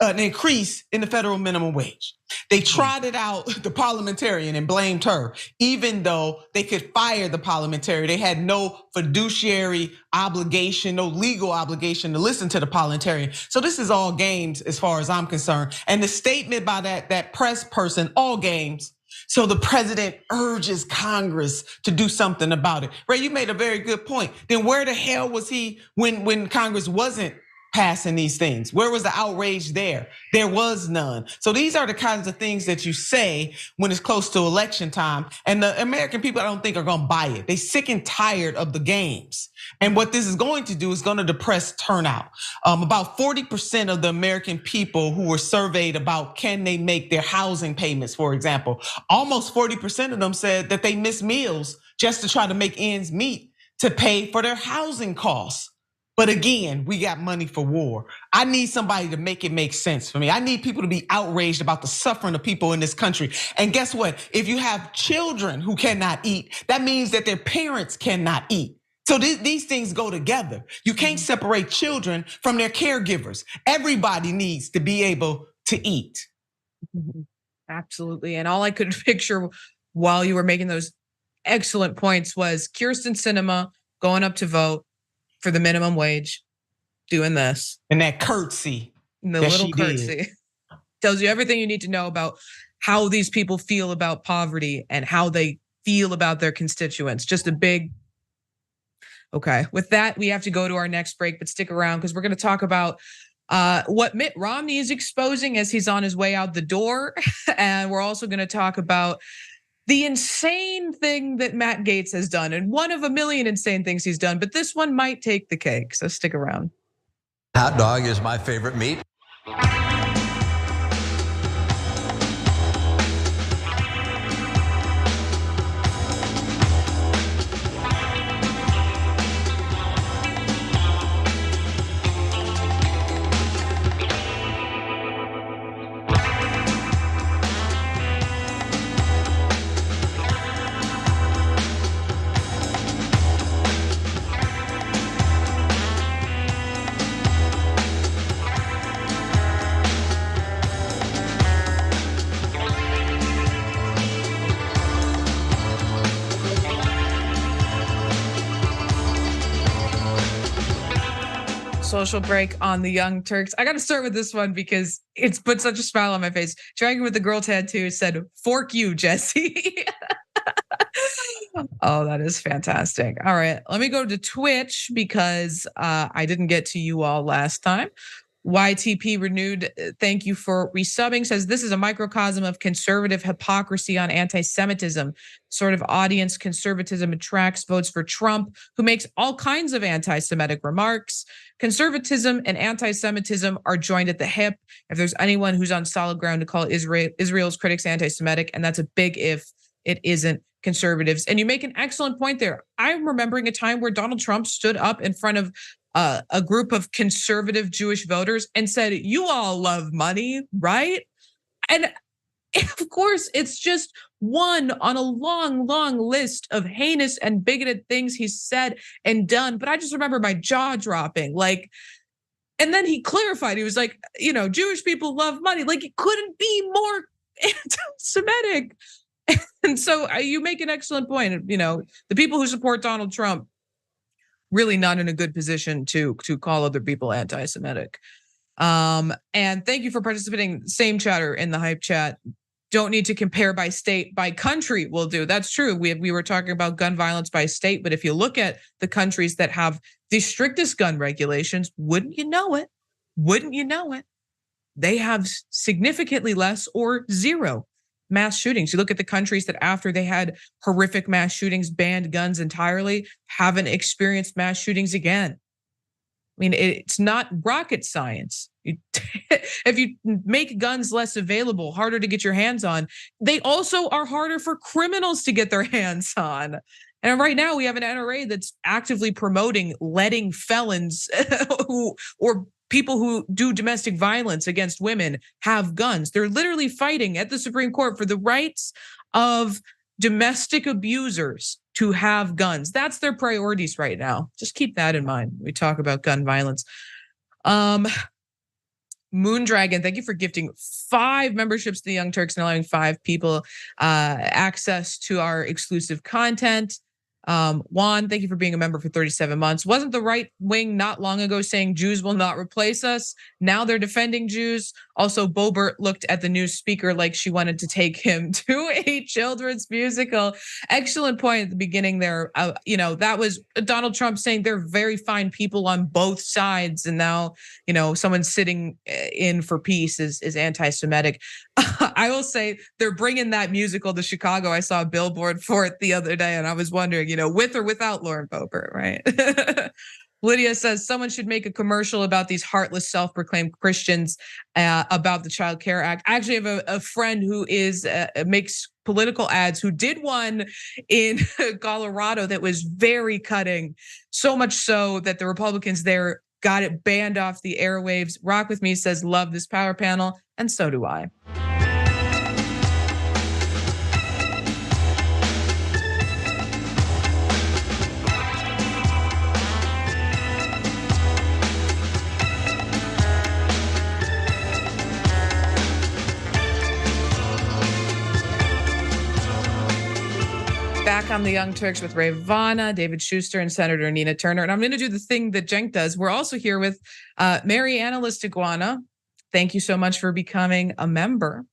an increase in the federal minimum wage. They trotted out the parliamentarian and blamed her, even though they could fire the parliamentarian. They had no fiduciary obligation, no legal obligation to listen to the parliamentarian. So this is all games as far as I'm concerned. And the statement by that press person, all games. So the president urges Congress to do something about it. Ray, you made a very good point. Then where the hell was he when Congress wasn't passing these things? Where was the outrage there? There was none. So these are the kinds of things that you say when it's close to election time. And the American people, I don't think, are gonna buy it. They sick and tired of the games. And what this is going to do is gonna depress turnout. About 40% of the American people who were surveyed about can they make their housing payments, for example, almost 40% of them said that they miss meals just to try to make ends meet to pay for their housing costs. But again, we got money for war. I need somebody to make it make sense for me. I need people to be outraged about the suffering of people in this country. And guess what? If you have children who cannot eat, that means that their parents cannot eat. So these things go together. You can't separate children from their caregivers. Everybody needs to be able to eat. Absolutely. And all I could picture while you were making those excellent points was Kyrsten Sinema going up to vote for the minimum wage, doing this. And that curtsy. And the little curtsy. Tells you everything you need to know about how these people feel about poverty and how they feel about their constituents. Just a big, okay. With that, we have to go to our next break, but stick around because we're gonna talk about what Mitt Romney is exposing as he's on his way out the door. And we're also gonna talk about the insane thing that Matt Gaetz has done, and one of a million insane things he's done, but this one might take the cake, so stick around. Hot dog is my favorite meat. Social break on the Young Turks. I got to start with this one because it's put such a smile on my face. Dragging with the girl tattoo said, "Fork you, Jesse." Oh, that is fantastic. All right, let me go to Twitch because I didn't get to you all last time. YTP renewed, thank you for resubbing, says this is a microcosm of conservative hypocrisy on anti-Semitism. Sort of audience conservatism attracts votes for Trump, who makes all kinds of anti-Semitic remarks. Conservatism and anti-Semitism are joined at the hip. If there's anyone who's on solid ground to call Israel's critics anti-Semitic, and that's a big if, it isn't conservatives. And you make an excellent point there. I'm remembering a time where Donald Trump stood up in front of a group of conservative Jewish voters and said, "You all love money, right?" And of course, it's just one on a long, long list of heinous and bigoted things he's said and done. But I just remember my jaw dropping. And then he clarified. He was like, Jewish people love money. Like, it couldn't be more anti-Semitic. And so you make an excellent point. The people who support Donald Trump really not in a good position to call other people anti-Semitic. And thank you for participating. Same chatter in the hype chat. Don't need to compare by state, by country will do. That's true. We were talking about gun violence by state, but if you look at the countries that have the strictest gun regulations, wouldn't you know it? they have significantly less or zero mass shootings. You look at the countries that after they had horrific mass shootings, banned guns entirely, haven't experienced mass shootings again. I mean, it's not rocket science. If you make guns less available, harder to get your hands on, they also are harder for criminals to get their hands on. And right now we have an NRA that's actively promoting letting felons or people who do domestic violence against women have guns. They're literally fighting at the Supreme Court for the rights of domestic abusers to have guns. That's their priorities right now. Just keep that in mind when we talk about gun violence. Moondragon, thank you for gifting 5 memberships to the Young Turks and allowing 5 people access to our exclusive content. Juan, thank you for being a member for 37 months. Wasn't the right wing not long ago saying Jews will not replace us? Now they're defending Jews. Also, Boebert looked at the new speaker like she wanted to take him to a children's musical. Excellent point at the beginning there. That was Donald Trump saying they're very fine people on both sides. And now, someone sitting in for peace is anti-Semitic. I will say they're bringing that musical to Chicago. I saw a billboard for it the other day and I was wondering, with or without Lauren Boebert, right? Lydia says someone should make a commercial about these heartless self-proclaimed Christians about the Child Care Act. I actually have a friend who makes political ads who did one in Colorado that was very cutting, so much so that the Republicans there got it banned off the airwaves. Rock With Me says, love this power panel, and so do I. Back on the Young Turks with Ray Vana, David Schuster, and Senator Nina Turner. And I'm going to do the thing that Cenk does. We're also here with Mariana Listiguana. Thank you so much for becoming a member.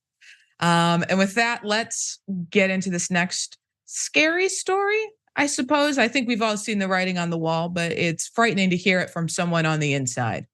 And with that, let's get into this next scary story, I suppose. I think we've all seen the writing on the wall, but it's frightening to hear it from someone on the inside.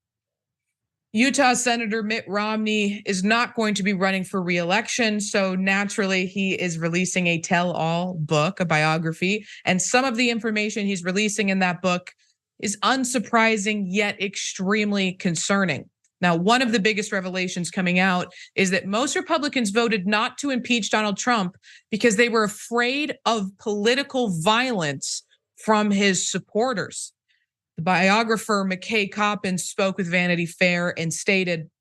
Utah Senator Mitt Romney is not going to be running for re-election, so naturally he is releasing a tell-all book, a biography, and some of the information he's releasing in that book is unsurprising yet extremely concerning. Now, one of the biggest revelations coming out is that most Republicans voted not to impeach Donald Trump because they were afraid of political violence from his supporters. The biographer McKay Coppins spoke with Vanity Fair and stated,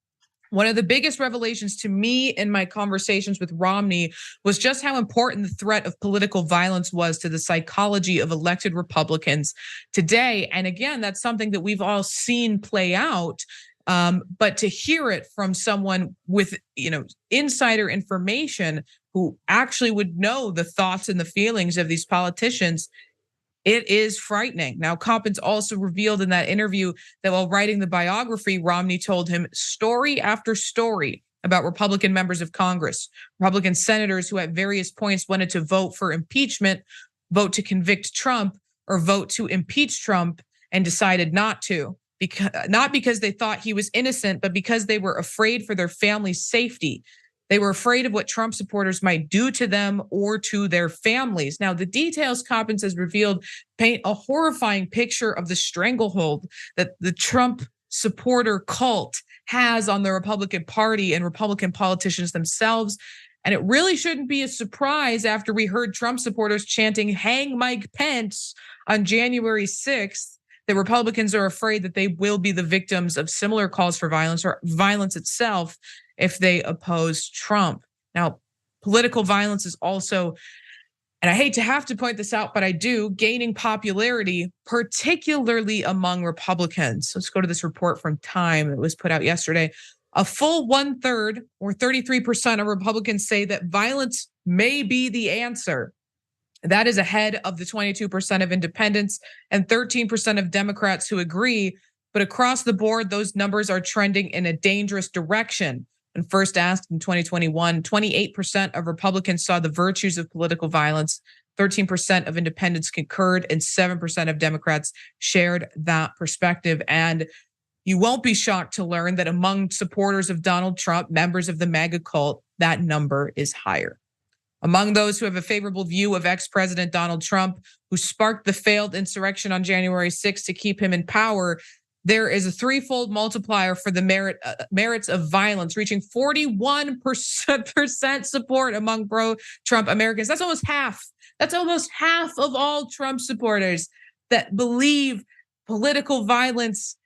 one of the biggest revelations to me in my conversations with Romney was just how important the threat of political violence was to the psychology of elected Republicans today. And again, that's something that we've all seen play out. But to hear it from someone with, insider information who actually would know the thoughts and the feelings of these politicians, it is frightening. Now, Coppins also revealed in that interview that while writing the biography, Romney told him story after story about Republican members of Congress, Republican senators who at various points wanted to vote for impeachment, vote to convict Trump, or vote to impeach Trump and decided not to. Not because they thought he was innocent, but because they were afraid for their family's safety. They were afraid of what Trump supporters might do to them or to their families. Now, the details Coppins has revealed paint a horrifying picture of the stranglehold that the Trump supporter cult has on the Republican Party and Republican politicians themselves. And it really shouldn't be a surprise after we heard Trump supporters chanting, "Hang Mike Pence" on January 6th, that Republicans are afraid that they will be the victims of similar calls for violence or violence itself if they oppose Trump. Now, political violence is also, and I hate to have to point this out, but I do, gaining popularity, particularly among Republicans. Let's go to this report from Time that was put out yesterday. A full 1/3 or 33% of Republicans say that violence may be the answer. That is ahead of the 22% of independents and 13% of Democrats who agree. But across the board, those numbers are trending in a dangerous direction. When first asked in 2021, 28% of Republicans saw the virtues of political violence, 13% of independents concurred, and 7% of Democrats shared that perspective. And You won't be shocked to learn that among supporters of Donald Trump, members of the MAGA cult, that number is higher. Among those who have a favorable view of ex-President Donald Trump, who sparked the failed insurrection on January 6th to keep him in power, there is a threefold multiplier for the merits of violence, reaching 41% support among pro-Trump Americans. That's almost half. That's almost half of all Trump supporters that believe political violence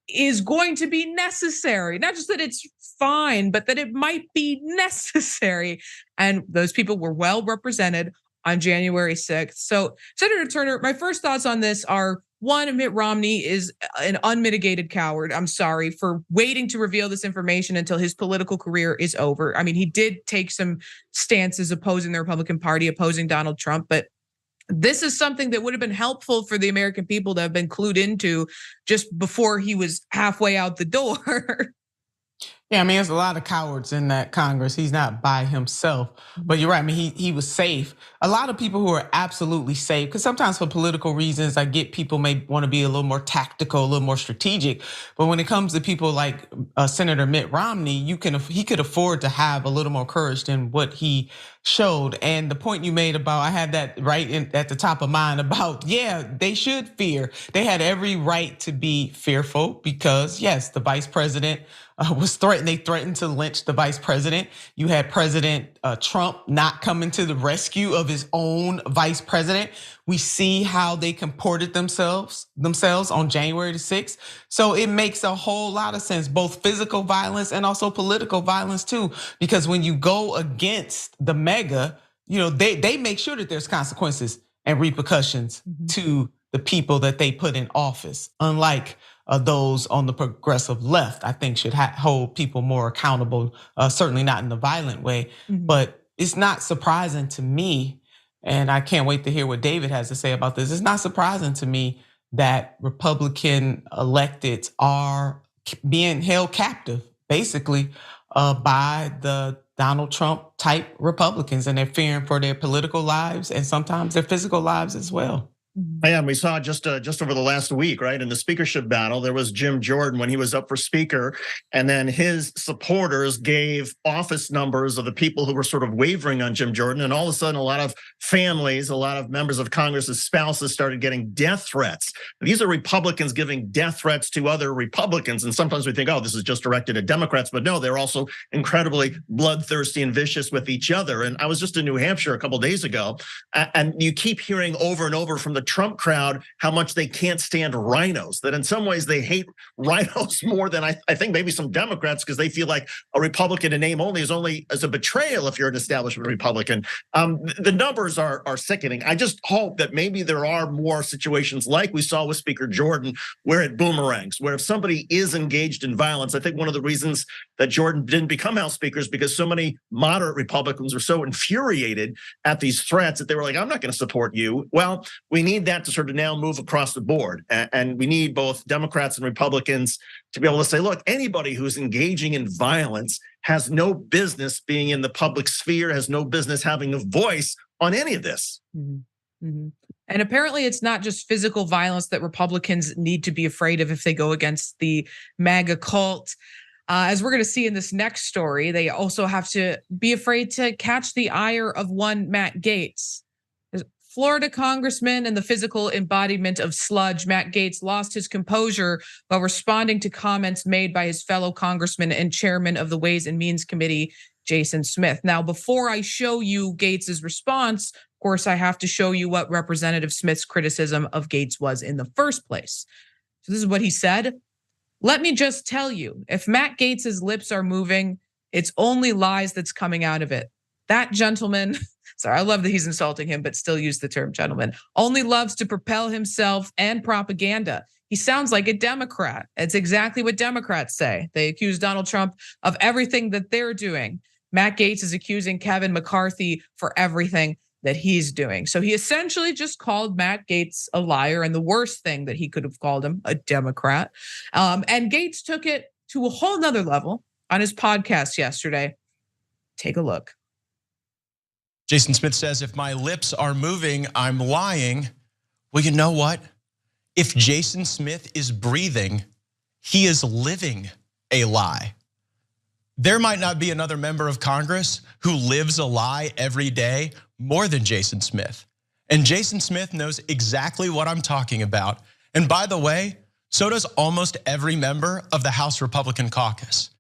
is going to be necessary. Not just that it's fine, but that it might be necessary. And those people were well represented on January 6th. So, Senator Turner, my first thoughts on this are, one, Mitt Romney is an unmitigated coward. I'm sorry for waiting to reveal this information until his political career is over. I mean, he did take some stances opposing the Republican Party, opposing Donald Trump, but this is something that would have been helpful for the American people to have been clued into just before he was halfway out the door. Yeah, I mean, there's a lot of cowards in that Congress. He's not by himself, but you're right. I mean, he was safe. A lot of people who are absolutely safe, because sometimes for political reasons, I get people may want to be a little more tactical, a little more strategic. But when it comes to people like Senator Mitt Romney, he could afford to have a little more courage than what he showed. And the point you made about, I had that right at the top of mind about, yeah, they should fear. They had every right to be fearful because, yes, the vice president was threatened. They threatened to lynch the vice president. You had President Trump not coming to the rescue of his own vice president. We see how they comported themselves on January the 6th. So it makes a whole lot of sense, both physical violence and also political violence too. Because when you go against the mega, they make sure that there's consequences and repercussions to the people that they put in office. Unlike those on the progressive left, I think should hold people more accountable, certainly not in a violent way. But it's not surprising to me, and I can't wait to hear what David has to say about this. It's not surprising to me that Republican electeds are being held captive, basically, by the Donald Trump type Republicans, and they're fearing for their political lives and sometimes their physical lives as well. Yeah, and we saw just over the last week, right, in the speakership battle, there was Jim Jordan when he was up for speaker, and then his supporters gave office numbers of the people who were sort of wavering on Jim Jordan, and all of a sudden, a lot of families, a lot of members of Congress's spouses started getting death threats. These are Republicans giving death threats to other Republicans, and sometimes we think, oh, this is just directed at Democrats, but no, they're also incredibly bloodthirsty and vicious with each other. And I was just in New Hampshire a couple days ago, and you keep hearing over and over from the Trump crowd how much they can't stand rhinos, that in some ways they hate rhinos more than I think maybe some Democrats, because they feel like a Republican in name only is a betrayal if you're an establishment Republican. The numbers are sickening. I just hope that maybe there are more situations like we saw with Speaker Jordan where it boomerangs, where if somebody is engaged in violence, I think one of the reasons that Jordan didn't become House Speaker is because so many moderate Republicans were so infuriated at these threats that they were like, I'm not going to support you. Well, we need that to sort of now move across the board. And we need both Democrats and Republicans to be able to say, look, anybody who's engaging in violence has no business being in the public sphere, has no business having a voice on any of this. And apparently it's not just physical violence that Republicans need to be afraid of if they go against the MAGA cult. As we're going to see in this next story, they also have to be afraid to catch the ire of one Matt Gaetz. Florida congressman and the physical embodiment of sludge, Matt Gaetz lost his composure while responding to comments made by his fellow congressman and chairman of the Ways and Means Committee, Jason Smith. Now, before I show you Gaetz's response, of course, I have to show you what Representative Smith's criticism of Gaetz was in the first place. So this is what he said. Let me just tell you, if Matt Gaetz's lips are moving, it's only lies that's coming out of it. That gentleman, sorry, I love that he's insulting him, but still use the term gentleman, only loves to propel himself and propaganda. He sounds like a Democrat. It's exactly what Democrats say. They accuse Donald Trump of everything that they're doing. Matt Gaetz is accusing Kevin McCarthy for everything that he's doing. So he essentially just called Matt Gaetz a liar, and the worst thing that he could have called him, a Democrat. And Gaetz took it to a whole nother level on his podcast yesterday. Take a look. Jason Smith says, if my lips are moving, I'm lying. Well, you know what? If Jason Smith is breathing, he is living a lie. There might not be another member of Congress who lives a lie every day more than Jason Smith. And Jason Smith knows exactly what I'm talking about. And by the way, so does almost every member of the House Republican caucus.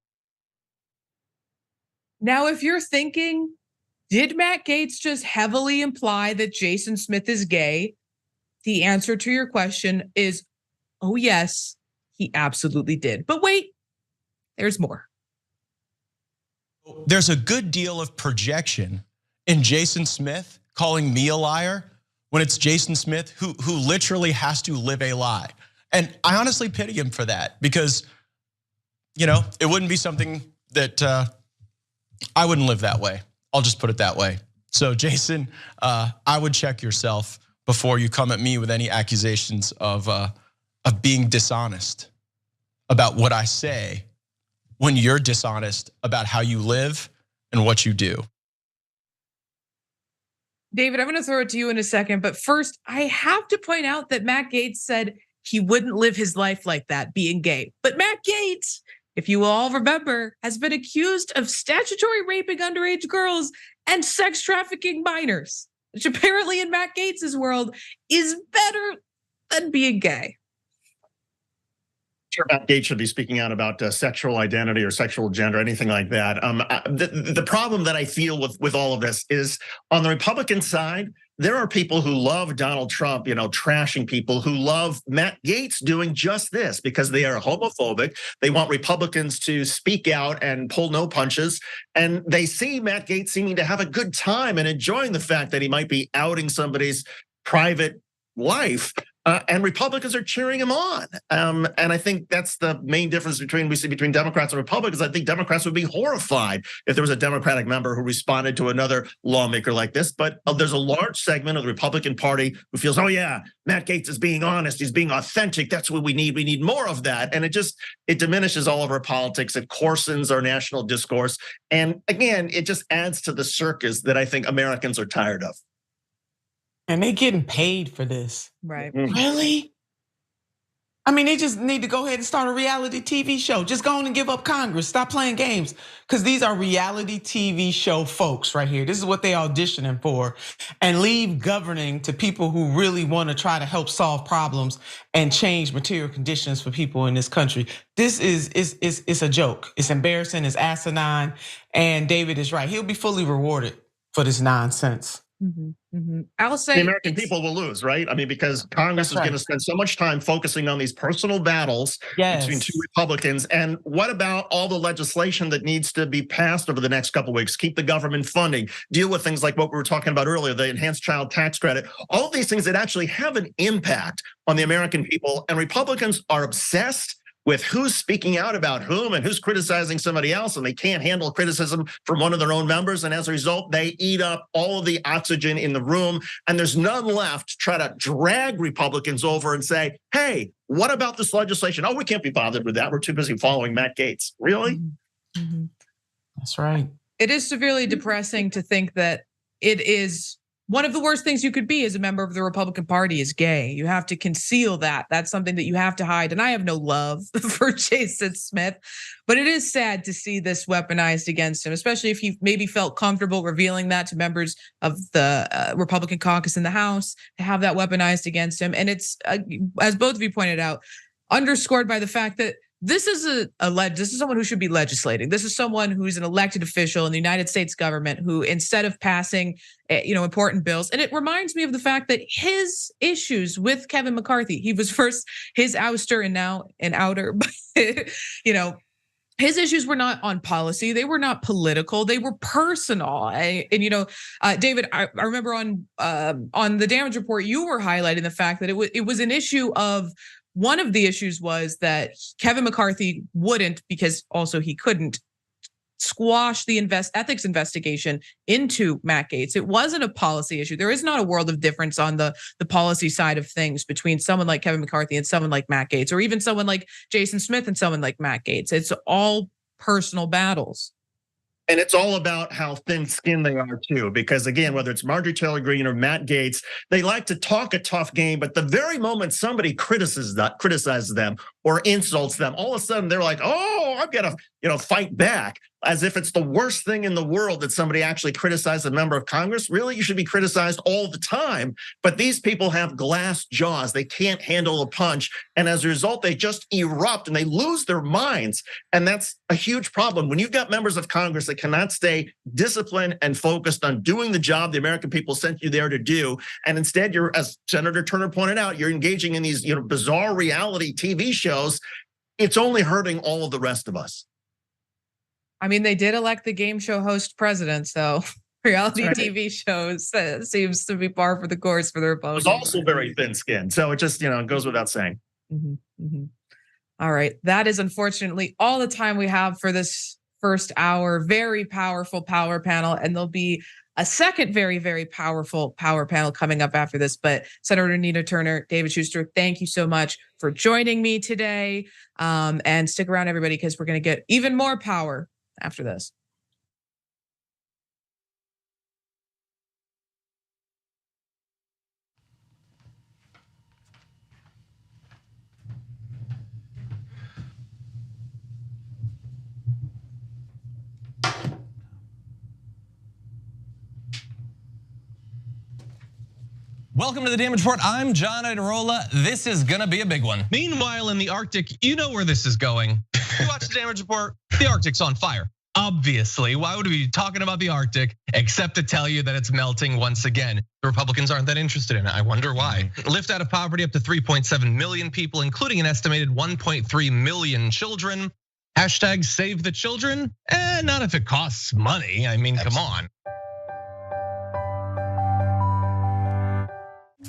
Now, if you're thinking, did Matt Gaetz just heavily imply that Jason Smith is gay? The answer to your question is, oh yes, he absolutely did. But wait, there's more. There's a good deal of projection in Jason Smith calling me a liar when it's Jason Smith who literally has to live a lie. And I honestly pity him for that because, it wouldn't be something that I wouldn't live that way. I'll just put it that way. So Jason, I would check yourself before you come at me with any accusations of being dishonest about what I say when you're dishonest about how you live and what you do. David, I'm going to throw it to you in a second, but first I have to point out that Matt Gaetz said he wouldn't live his life like that, being gay. But Matt Gaetz, if you all remember, has been accused of statutory raping underage girls and sex trafficking minors, which apparently in Matt Gaetz's world is better than being gay. Sure, Matt Gaetz should be speaking out about sexual identity or sexual gender, anything like that. The problem that I feel with all of this is on the Republican side, there are people who love Donald Trump, trashing people who love Matt Gaetz doing just this because they are homophobic. They want Republicans to speak out and pull no punches. And they see Matt Gaetz seeming to have a good time and enjoying the fact that he might be outing somebody's private life. And Republicans are cheering him on. And I think that's the main difference between Democrats and Republicans. I think Democrats would be horrified if there was a Democratic member who responded to another lawmaker like this. But there's a large segment of the Republican Party who feels, oh yeah, Matt Gaetz is being honest. He's being authentic. That's what we need. We need more of that. And it diminishes all of our politics. It coarsens our national discourse. And again, it just adds to the circus that I think Americans are tired of. And they getting paid for this. Right. Really? I mean, they just need to go ahead and start a reality TV show. Just go on and give up Congress. Stop playing games. Because these are reality TV show folks right here. This is what they auditioning for. And leave governing to people who really want to try to help solve problems and change material conditions for people in this country. This is a joke. It's embarrassing, it's asinine. And David is right. He'll be fully rewarded for this nonsense. I'll say the American people will lose, right? I mean, because Congress is going to spend so much time focusing on these personal battles between two Republicans. And what about all the legislation that needs to be passed over the next couple of weeks? Keep the government funding, deal with things like what we were talking about earlier, the enhanced child tax credit, all of these things that actually have an impact on the American people. And Republicans are obsessed with who's speaking out about whom and who's criticizing somebody else, and they can't handle criticism from one of their own members. And as a result, they eat up all of the oxygen in the room, and there's none left to try to drag Republicans over and say, hey, what about this legislation? Oh, we can't be bothered with that. We're too busy following Matt Gaetz. Really? That's right. It is severely depressing to think that it is one of the worst things you could be as a member of the Republican Party is gay. You have to conceal that. That's something that you have to hide. And I have no love for Jason Smith, but it is sad to see this weaponized against him, especially if he maybe felt comfortable revealing that to members of the Republican caucus in the House, to have that weaponized against him. And it's, as both of you pointed out, underscored by the fact that this is this is someone who should be legislating. This is someone who's an elected official in the United States government who, instead of passing, important bills, and it reminds me of the fact that his issues with Kevin McCarthy, he was first his ouster and now an outer, but his issues were not on policy. They were not political. They were personal. David, I remember on the damage report, you were highlighting the fact that it was an issue of. One of the issues was that Kevin McCarthy wouldn't, because also he couldn't, squash the ethics investigation into Matt Gaetz. It wasn't a policy issue. There is not a world of difference on the policy side of things between someone like Kevin McCarthy and someone like Matt Gaetz, or even someone like Jason Smith and someone like Matt Gaetz. It's all personal battles. And it's all about how thin-skinned they are too, because again, whether it's Marjorie Taylor Greene or Matt Gaetz, they like to talk a tough game, but the very moment somebody criticizes them or insults them, all of a sudden they're like, oh, I've got to fight back, as if it's the worst thing in the world that somebody actually criticized a member of Congress. Really, you should be criticized all the time. But these people have glass jaws. They can't handle a punch. And as a result, they just erupt and they lose their minds. And that's a huge problem. When you've got members of Congress that cannot stay disciplined and focused on doing the job the American people sent you there to do, and instead you're, as Senator Turner pointed out, you're engaging in these bizarre reality TV shows, it's only hurting all of the rest of us. I mean, they did elect the game show host president, so reality TV shows seems to be par for the course for the Republicans. It's also very thin-skinned, so it just goes without saying. All right, that is unfortunately all the time we have for this first hour. Very powerful power panel, and there'll be a second very, very powerful power panel coming up after this. But Senator Nina Turner, David Schuster, thank you so much for joining me today. And stick around, everybody, because we're going to get even more power after this. Welcome to the Damage Report. I'm John Idarola. This is gonna be a big one. Meanwhile, in the Arctic, you know where this is going. You watch the Damage Report, the Arctic's on fire. Obviously, why would we be talking about the Arctic except to tell you that it's melting once again? The Republicans aren't that interested in it. I wonder why. Lift out of poverty up to 3.7 million people, including an estimated 1.3 million children. Hashtag save the children? Not if it costs money. I mean, come on.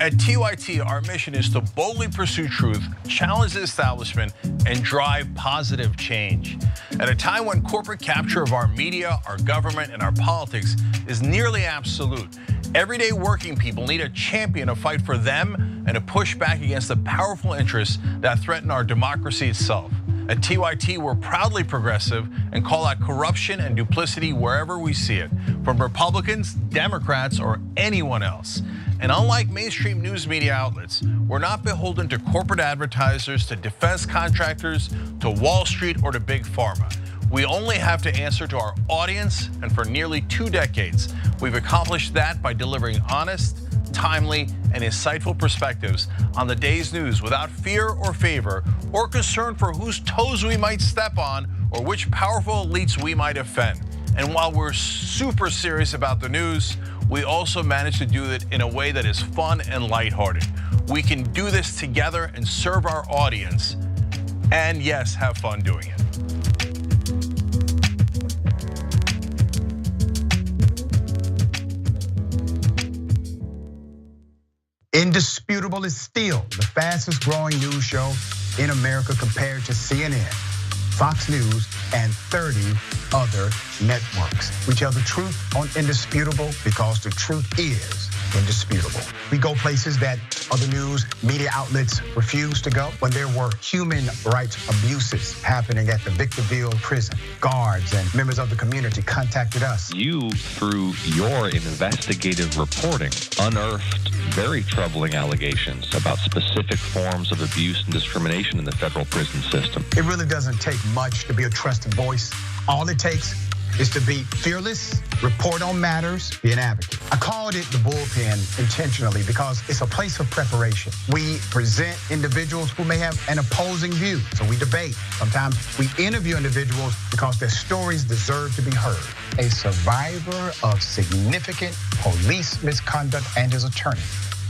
At TYT, our mission is to boldly pursue truth, challenge the establishment, and drive positive change. At a time when corporate capture of our media, our government, and our politics is nearly absolute, everyday working people need a champion to fight for them and to push back against the powerful interests that threaten our democracy itself. At TYT, we're proudly progressive and call out corruption and duplicity wherever we see it, from Republicans, Democrats, or anyone else. And unlike mainstream news media outlets, we're not beholden to corporate advertisers, to defense contractors, to Wall Street, or to big pharma. We only have to answer to our audience, and for nearly 2 decades, we've accomplished that by delivering honest, timely, and insightful perspectives on the day's news without fear or favor or concern for whose toes we might step on or which powerful elites we might offend. And while we're super serious about the news, we also manage to do it in a way that is fun and lighthearted. We can do this together and serve our audience, and yes, have fun doing it. Indisputable is still the fastest growing news show in America compared to CNN, Fox News, and 30 other networks. We tell the truth on Indisputable because the truth is indisputable. We go places that other news media outlets refuse to go. When there were human rights abuses happening at the Victorville prison, guards and members of the community contacted us. You, through your investigative reporting, unearthed very troubling allegations about specific forms of abuse and discrimination in the federal prison system. It really doesn't take much to be a trusted voice. All it takes is to be fearless, report on matters, be an advocate. I called it the bullpen intentionally because it's a place of preparation. We present individuals who may have an opposing view, so we debate. Sometimes we interview individuals because their stories deserve to be heard. A survivor of significant police misconduct and his attorney.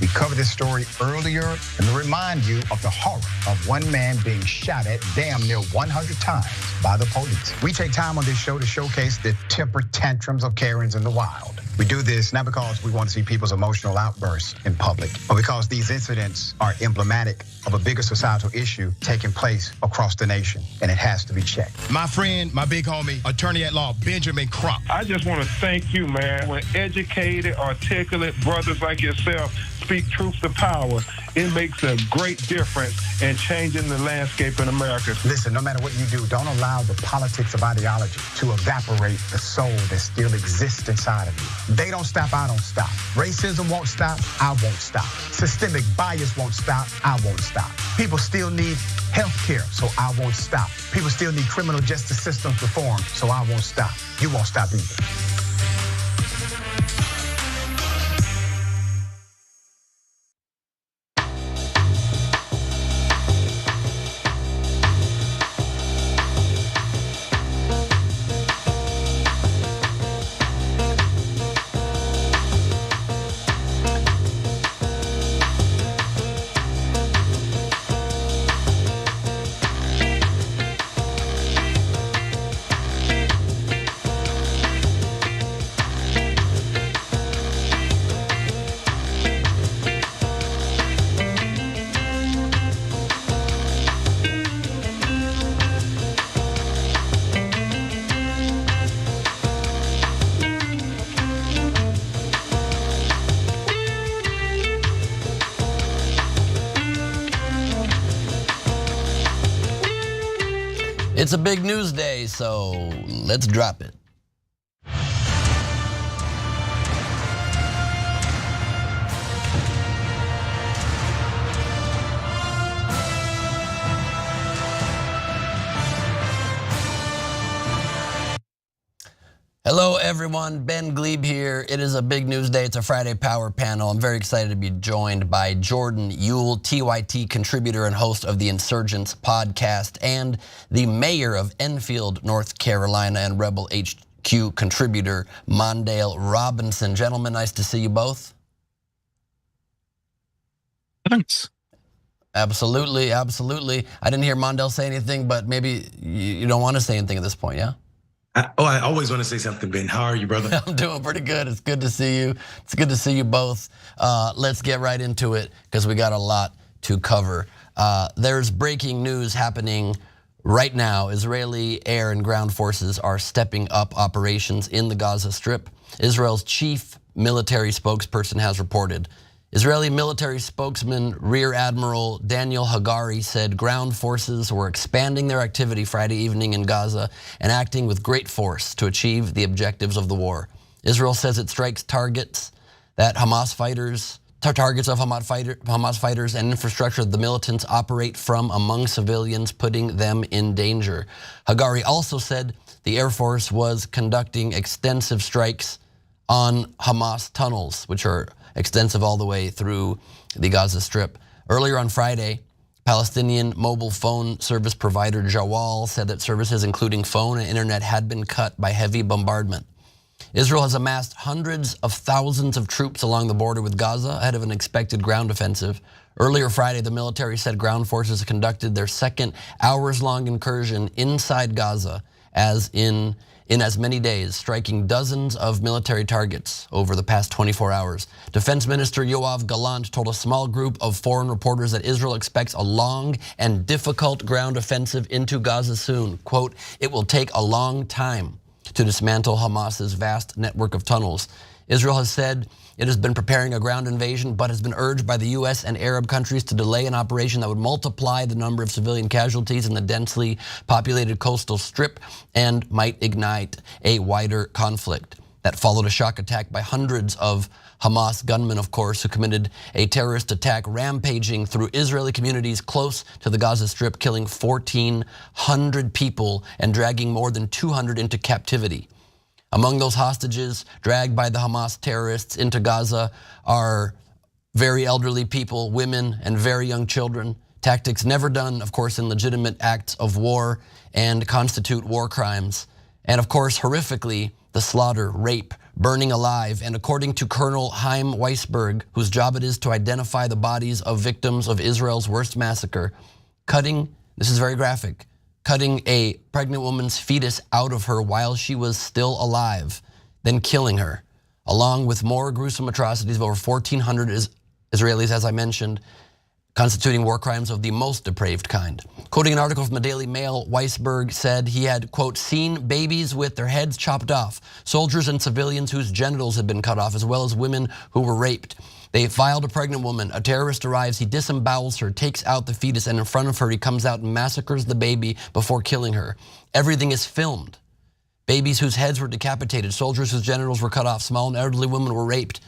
We covered this story earlier and to remind you of the horror of one man being shot at damn near 100 times by the police. We take time on this show to showcase the temper tantrums of Karens in the wild. We do this not because we want to see people's emotional outbursts in public, but because these incidents are emblematic of a bigger societal issue taking place across the nation, and it has to be checked. My friend, my big homie, attorney at law, Benjamin Crump. I just want to thank you, man. When educated, articulate brothers like yourself speak truth to power, it makes a great difference in changing the landscape in America. Listen, no matter what you do, don't allow the politics of ideology to evaporate the soul that still exists inside of you. They don't stop, I don't stop. Racism won't stop, I won't stop. Systemic bias won't stop, I won't stop. People still need health care, so I won't stop. People still need criminal justice systems reform, so I won't stop. You won't stop either. It's a big news day, so let's drop it. Hello everyone, Ben Glebe here. It is a big news day. It's a Friday Power Panel. I'm very excited to be joined by Jordan Uhl, TYT contributor and host of the Insurgents podcast, and the mayor of Enfield, North Carolina, and Rebel HQ contributor Mondale Robinson. Gentlemen, nice to see you both. Thanks. Absolutely, absolutely. I didn't hear Mondale say anything, but maybe you don't want to say anything at this point, yeah? I always want to say something, Ben. How are you, brother? I'm doing pretty good. It's good to see you. It's good to see you both. Let's get right into it because we got a lot to cover. There's breaking news happening right now. Israeli air and ground forces are stepping up operations in the Gaza Strip. Israel's chief military spokesperson has reported. Israeli military spokesman Rear Admiral Daniel Hagari said ground forces were expanding their activity Friday evening in Gaza and acting with great force to achieve the objectives of the war. Israel says it strikes targets that Hamas fighters and infrastructure the militants operate from among civilians, putting them in danger. Hagari also said the Air Force was conducting extensive strikes on Hamas tunnels, which are extensive all the way through the Gaza Strip. Earlier on Friday, Palestinian mobile phone service provider Jawal said that services including phone and internet had been cut by heavy bombardment. Israel has amassed hundreds of thousands of troops along the border with Gaza ahead of an expected ground offensive. Earlier Friday, the military said ground forces conducted their second hours-long incursion inside Gaza in as many days, striking dozens of military targets over the past 24 hours. Defense Minister Yoav Gallant told a small group of foreign reporters that Israel expects a long and difficult ground offensive into Gaza soon. Quote, "It will take a long time to dismantle Hamas's vast network of tunnels." Israel has said it has been preparing a ground invasion, but has been urged by the US and Arab countries to delay an operation that would multiply the number of civilian casualties in the densely populated coastal strip and might ignite a wider conflict. That followed a shock attack by hundreds of Hamas gunmen, of course, who committed a terrorist attack rampaging through Israeli communities close to the Gaza Strip, killing 1,400 people and dragging more than 200 into captivity. Among those hostages dragged by the Hamas terrorists into Gaza are very elderly people, women, and very young children. Tactics never done, of course, in legitimate acts of war and constitute war crimes. And of course, horrifically, the slaughter, rape, burning alive, and according to Colonel Chaim Weisberg, whose job it is to identify the bodies of victims of Israel's worst massacre, this is very graphic, cutting a pregnant woman's fetus out of her while she was still alive, then killing her, along with more gruesome atrocities of over 1,400 Israelis, as I mentioned, constituting war crimes of the most depraved kind. Quoting an article from the Daily Mail, Weisberg said he had, quote, "seen babies with their heads chopped off, soldiers and civilians whose genitals had been cut off, as well as women who were raped. They filed a pregnant woman. A terrorist arrives, he disembowels her, takes out the fetus, and in front of her he comes out and massacres the baby before killing her. Everything is filmed. Babies whose heads were decapitated, soldiers whose genitals were cut off, small and elderly women were raped.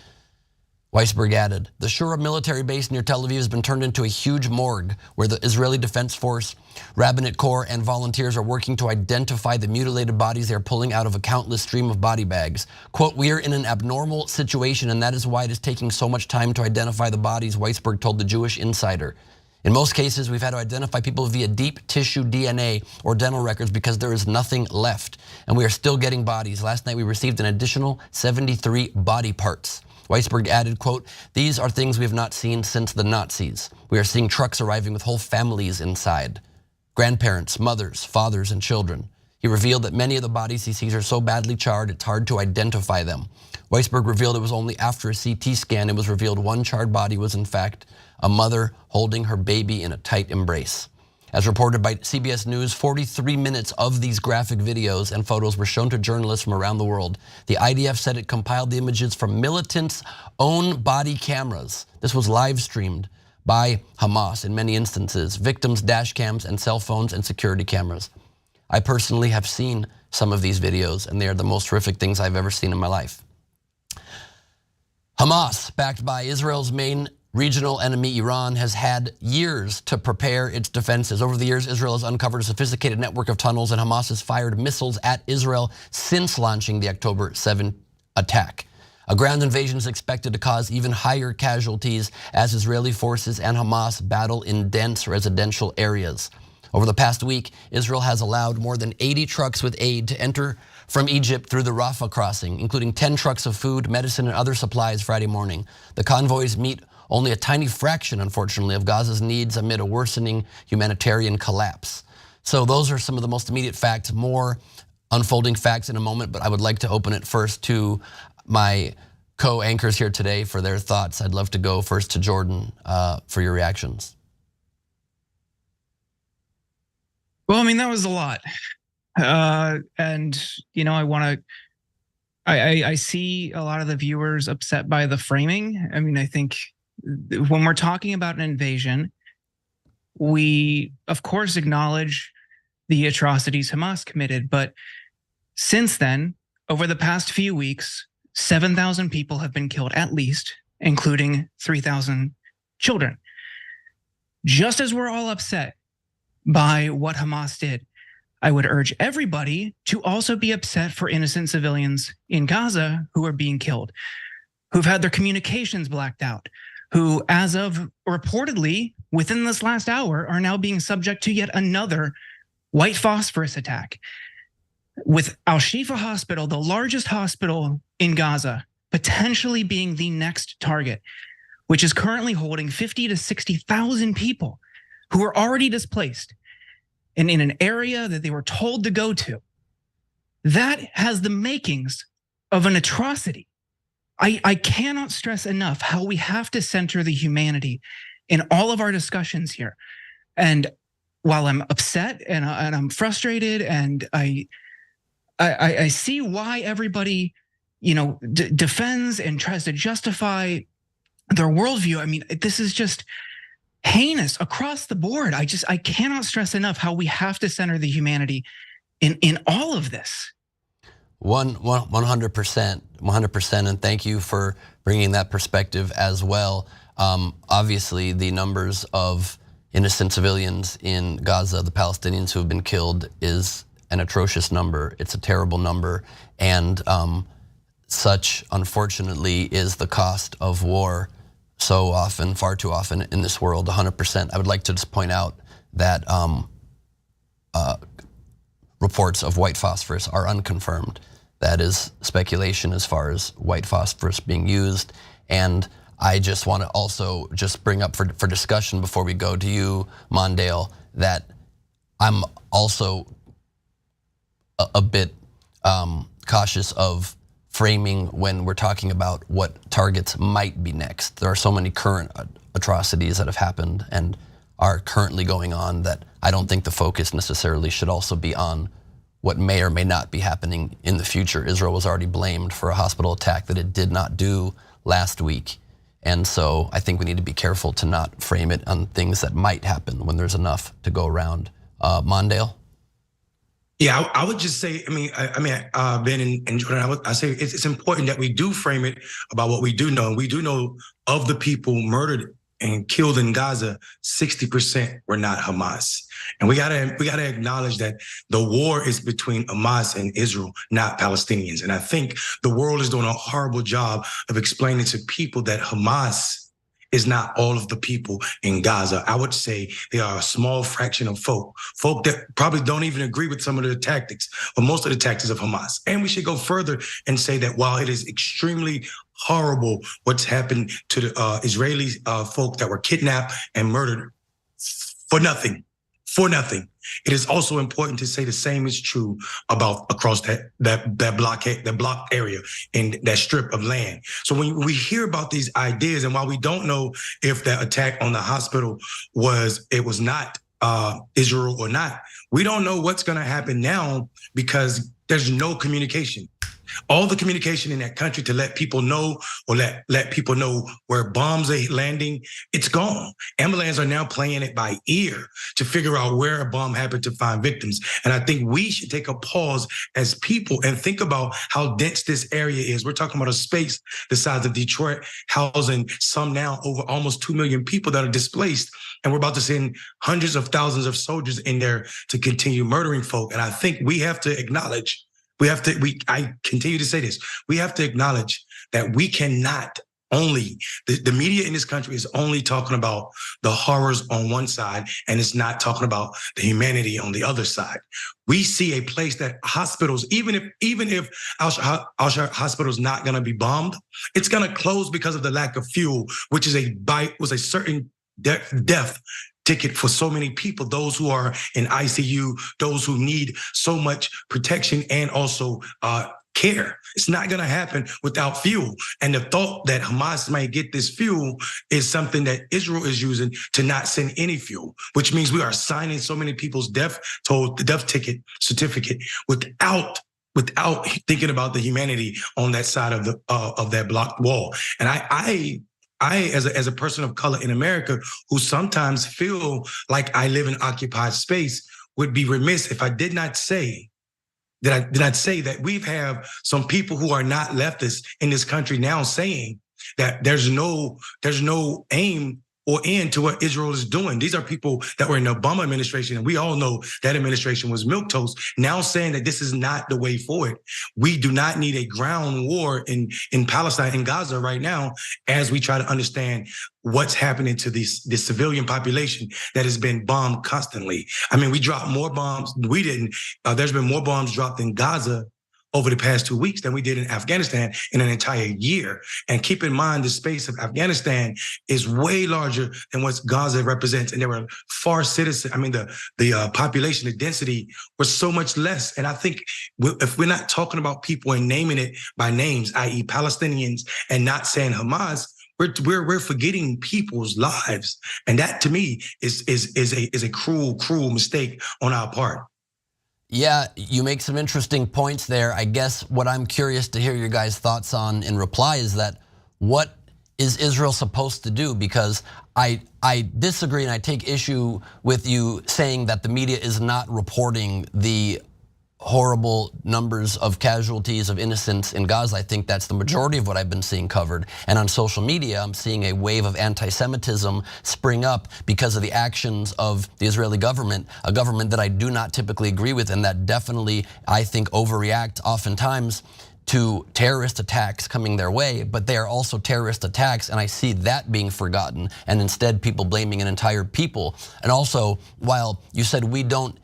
Weisberg added, the Shura military base near Tel Aviv has been turned into a huge morgue where the Israeli Defense Force, Rabbinate Corps, and volunteers are working to identify the mutilated bodies they are pulling out of a countless stream of body bags. Quote, we are in an abnormal situation, and that is why it is taking so much time to identify the bodies, Weisberg told the Jewish Insider. In most cases, we've had to identify people via deep tissue DNA or dental records because there is nothing left, and we are still getting bodies. Last night, we received an additional 73 body parts. Weisberg added, quote, these are things we have not seen since the Nazis. We are seeing trucks arriving with whole families inside. Grandparents, mothers, fathers, and children. He revealed that many of the bodies he sees are so badly charred, it's hard to identify them. Weisberg revealed it was only after a CT scan it was revealed one charred body was in fact a mother holding her baby in a tight embrace. As reported by CBS News, 43 minutes of these graphic videos and photos were shown to journalists from around the world. The IDF said it compiled the images from militants' own body cameras. This was live streamed by Hamas in many instances, victims' dash cams and cell phones and security cameras. I personally have seen some of these videos, and they are the most horrific things I've ever seen in my life. Hamas, backed by Israel's main regional enemy, Iran, has had years to prepare its defenses. Over the years, Israel has uncovered a sophisticated network of tunnels, and Hamas has fired missiles at Israel since launching the October 7 attack. A ground invasion is expected to cause even higher casualties as Israeli forces and Hamas battle in dense residential areas. Over the past week, Israel has allowed more than 80 trucks with aid to enter from Egypt through the Rafah crossing, including 10 trucks of food, medicine, and other supplies Friday morning. The convoys meet only a tiny fraction, unfortunately, of Gaza's needs amid a worsening humanitarian collapse. So those are some of the most immediate facts, more unfolding facts in a moment, but I would like to open it first to my co-anchors here today for their thoughts. I'd love to go first to Jordan for your reactions. Well, I mean, that was a lot. And, you know, I see a lot of the viewers upset by the framing. I mean, I think when we're talking about an invasion, we, of course, acknowledge the atrocities Hamas committed. But since then, over the past few weeks, 7,000 people have been killed at least, including 3,000 children. Just as we're all upset by what Hamas did, I would urge everybody to also be upset for innocent civilians in Gaza who are being killed, who've had their communications blacked out, who, as of reportedly within this last hour, are now being subject to yet another white phosphorus attack. With Al-Shifa Hospital, the largest hospital in Gaza, potentially being the next target, which is currently holding 50 to 60,000 people who are already displaced and in an area that they were told to go to. That has the makings of an atrocity. I cannot stress enough how we have to center the humanity in all of our discussions here. And while I'm upset and I'm frustrated, and I see why everybody, you know, defends and tries to justify their worldview. I mean, this is just heinous across the board. I cannot stress enough how we have to center the humanity in all of this. 100%, and thank you for bringing that perspective as well. Obviously, the numbers of innocent civilians in Gaza, the Palestinians who have been killed, is an atrocious number. It's a terrible number, and such, unfortunately, is the cost of war so often, far too often in this world, 100%. I would like to just point out that reports of white phosphorus are unconfirmed. That is speculation as far as white phosphorus being used. And I just want to also just bring up for discussion before we go to you, Mondale, that I'm also a bit cautious of framing when we're talking about what targets might be next. There are so many current atrocities that have happened and are currently going on that I don't think the focus necessarily should also be on what may or may not be happening in the future. Israel was already blamed for a hospital attack that it did not do last week. And so I think we need to be careful to not frame it on things that might happen when there's enough to go around. Mondale? Yeah, I would just say, Ben and Jordan, I say it's important that we do frame it about what we do know. We do know of the people murdered and killed in Gaza, 60% were not Hamas. And we gotta acknowledge that the war is between Hamas and Israel, not Palestinians. And I think the world is doing a horrible job of explaining to people that Hamas is not all of the people in Gaza. I would say they are a small fraction of folk that probably don't even agree with some of the tactics or most of the tactics of Hamas. And we should go further and say that while it is extremely horrible what's happened to the Israeli folk that were kidnapped and murdered for nothing, it is also important to say the same is true about across that block area and that strip of land. So when we hear about these ideas, and while we don't know if that attack on the hospital was not Israel or not, we don't know what's going to happen now because there's no communication. All the communication in that country to let people know or let people know where bombs are landing, it's gone. Ambulance are now playing it by ear to figure out where a bomb happened to find victims. And I think we should take a pause as people and think about how dense this area is. We're talking about a space the size of Detroit, housing some now over almost 2 million people that are displaced. And we're about to send hundreds of thousands of soldiers in there to continue murdering folk. And I think we have to acknowledge I continue to say this. We have to acknowledge that we cannot only, the media in this country is only talking about the horrors on one side and it's not talking about the humanity on the other side. We see a place that hospitals, even if Al-Shah Hospital is not going to be bombed, it's going to close because of the lack of fuel, which was a certain death ticket for so many people, those who are in ICU, those who need so much protection and also care. It's not going to happen without fuel. And the thought that Hamas might get this fuel is something that Israel is using to not send any fuel, which means we are signing so many people's death ticket certificate without thinking about the humanity on that side of that blocked wall. And I as a person of color in America who sometimes feel like I live in occupied space would be remiss if I did not say that we have some people who are not leftists in this country now saying that there's no aim or end to what Israel is doing. These are people that were in the Obama administration, and we all know that administration was milquetoast, now saying that this is not the way forward. We do not need a ground war in Palestine, in Gaza right now, as we try to understand what's happening to this civilian population that has been bombed constantly. I mean, we dropped more bombs. We didn't. There's been more bombs dropped in Gaza over the past 2 weeks than we did in Afghanistan in an entire year. And keep in mind, the space of Afghanistan is way larger than what Gaza represents. And there were far citizens, the population, the density was so much less. And I think if we're not talking about people and naming it by names, i.e. Palestinians, and not saying Hamas, we're forgetting people's lives. And that to me is a cruel mistake on our part. Yeah, you make some interesting points there. I guess what I'm curious to hear your guys' thoughts on in reply is that what is Israel supposed to do? Because I disagree and I take issue with you saying that the media is not reporting the horrible numbers of casualties of innocents in Gaza. I think that's the majority of what I've been seeing covered. And on social media, I'm seeing a wave of anti-Semitism spring up because of the actions of the Israeli government, a government that I do not typically agree with and that definitely, I think, overreact oftentimes to terrorist attacks coming their way, but they are also terrorist attacks, and I see that being forgotten, and instead people blaming an entire people. And also, while you said we don't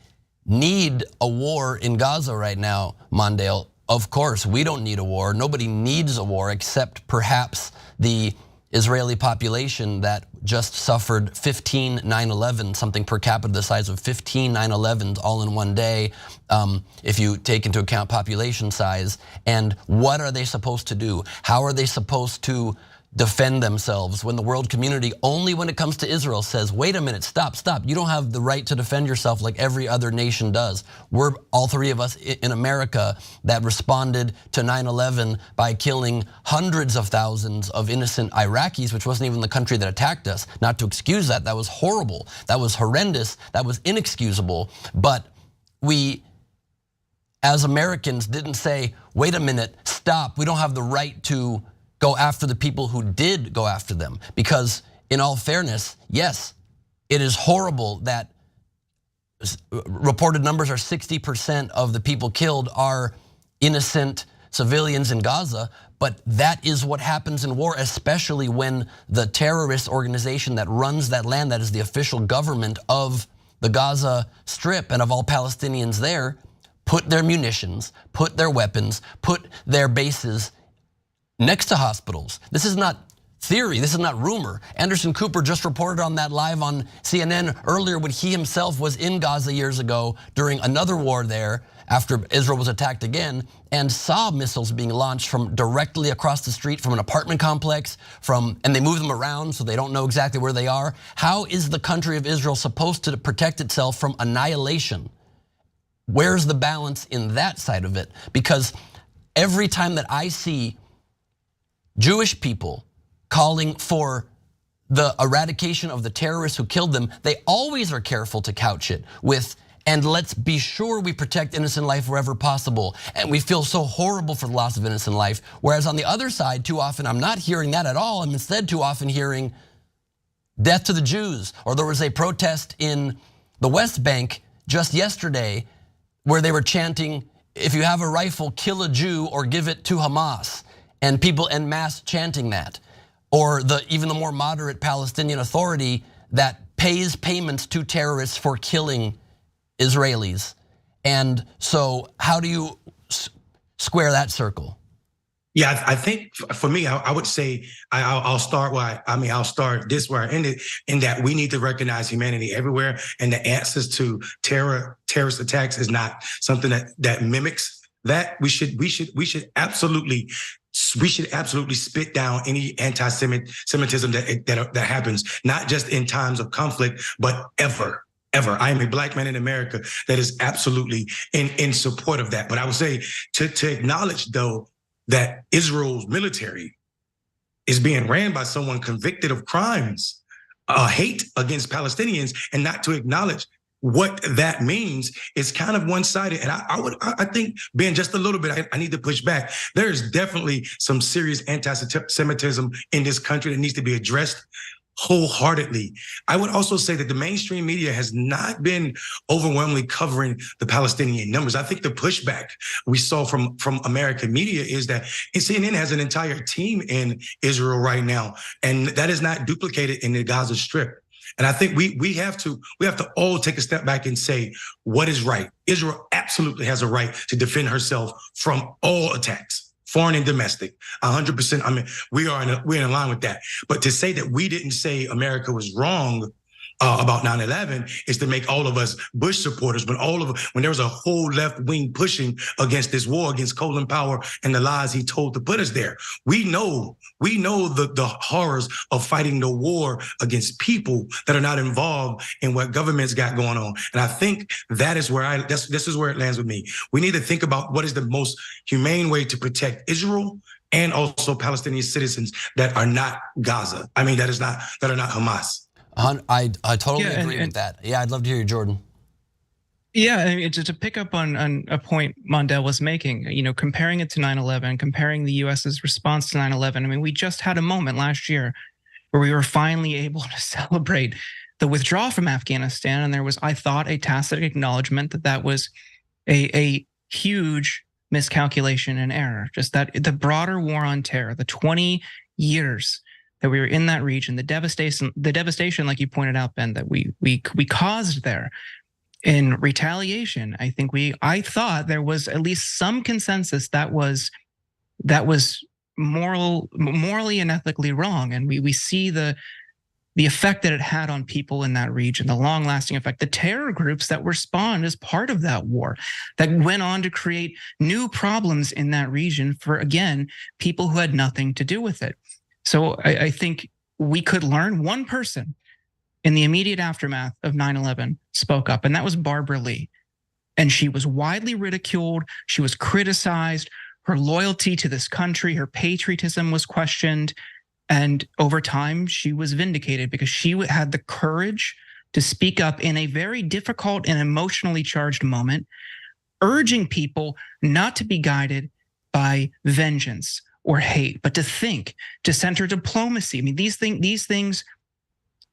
need a war in Gaza right now, Mondale. Of course, we don't need a war. Nobody needs a war except perhaps the Israeli population that just suffered 15 9/11, something per capita the size of 15 9/11s all in one day, if you take into account population size. And what are they supposed to do? How are they supposed to defend themselves when the world community, only when it comes to Israel, says, wait a minute, stop. You don't have the right to defend yourself like every other nation does. We're all three of us in America that responded to 9/11 by killing hundreds of thousands of innocent Iraqis, which wasn't even the country that attacked us. Not to excuse that, that was horrible. That was horrendous, that was inexcusable. But we as Americans, didn't say, wait a minute, stop, we don't have the right to go after the people who did go after them. Because in all fairness, yes, it is horrible that reported numbers are 60% of the people killed are innocent civilians in Gaza, but that is what happens in war, especially when the terrorist organization that runs that land, that is the official government of the Gaza Strip and of all Palestinians there, put their munitions, put their weapons, put their bases next to hospitals. This is not theory, this is not rumor. Anderson Cooper just reported on that live on CNN earlier when he himself was in Gaza years ago during another war there after Israel was attacked again, and saw missiles being launched from directly across the street from an apartment complex, and they move them around so they don't know exactly where they are. How is the country of Israel supposed to protect itself from annihilation? Where's the balance in that side of it? Because every time that I see Jewish people calling for the eradication of the terrorists who killed them, they always are careful to couch it with, and let's be sure we protect innocent life wherever possible. And we feel so horrible for the loss of innocent life. Whereas on the other side, too often, I'm not hearing that at all. I'm instead too often hearing death to the Jews. Or there was a protest in the West Bank just yesterday where they were chanting, if you have a rifle, kill a Jew or give it to Hamas. And people en masse chanting that. Or even the more moderate Palestinian Authority that pays payments to terrorists for killing Israelis. And so how do you square that circle? Yeah, I think for me, I would say I'll start I'll start this where I ended, in that we need to recognize humanity everywhere, and the answers to terrorist attacks is not something that mimics that. We should absolutely spit down any anti-Semitism that happens, not just in times of conflict, but ever. I am a black man in America that is absolutely in support of that. But I would say to acknowledge, though, that Israel's military is being ran by someone convicted of crimes, hate against Palestinians, and not to acknowledge what that means is kind of one-sided. And I think, Ben, just a little bit, I need to push back. There is definitely some serious anti-Semitism in this country that needs to be addressed wholeheartedly. I would also say that the mainstream media has not been overwhelmingly covering the Palestinian numbers. I think the pushback we saw from American media is that CNN has an entire team in Israel right now, and that is not duplicated in the Gaza Strip. And I think we have to all take a step back and say what is right. Israel absolutely has a right to defend herself from all attacks, foreign and domestic, 100%. I mean, we're in line with that. But to say that we didn't say America was wrong about 9/11 is to make all of us Bush supporters, when there was a whole left wing pushing against this war, against Colin Powell and the lies he told to put us there. We know the horrors of fighting the war against people that are not involved in what governments got going on. And I think that is where this is where it lands with me. We need to think about what is the most humane way to protect Israel and also Palestinian citizens that are not Gaza. I mean, that are not Hamas. I totally agree with that. Yeah, I'd love to hear you, Jordan. Yeah, I mean, to pick up on a point Mondale was making, comparing it to 9/11, comparing the US's response to 9/11. I mean, we just had a moment last year where we were finally able to celebrate the withdrawal from Afghanistan, and there was, I thought, a tacit acknowledgement that was a huge miscalculation and error. Just that the broader war on terror, the 20 years that we were in that region, the devastation, like you pointed out, Ben, that we caused there in retaliation. I thought there was at least some consensus that was morally and ethically wrong, and we see the effect that it had on people in that region, the long-lasting effect, the terror groups that were spawned as part of that war, that went on to create new problems in that region for, again, people who had nothing to do with it. So I think we could learn. One person in the immediate aftermath of 9/11 spoke up, and that was Barbara Lee. And she was widely ridiculed. She was criticized. Her loyalty to this country, her patriotism was questioned. And over time, she was vindicated because she had the courage to speak up in a very difficult and emotionally charged moment, urging people not to be guided by vengeance or hate, but to think, to center diplomacy. I mean, these things,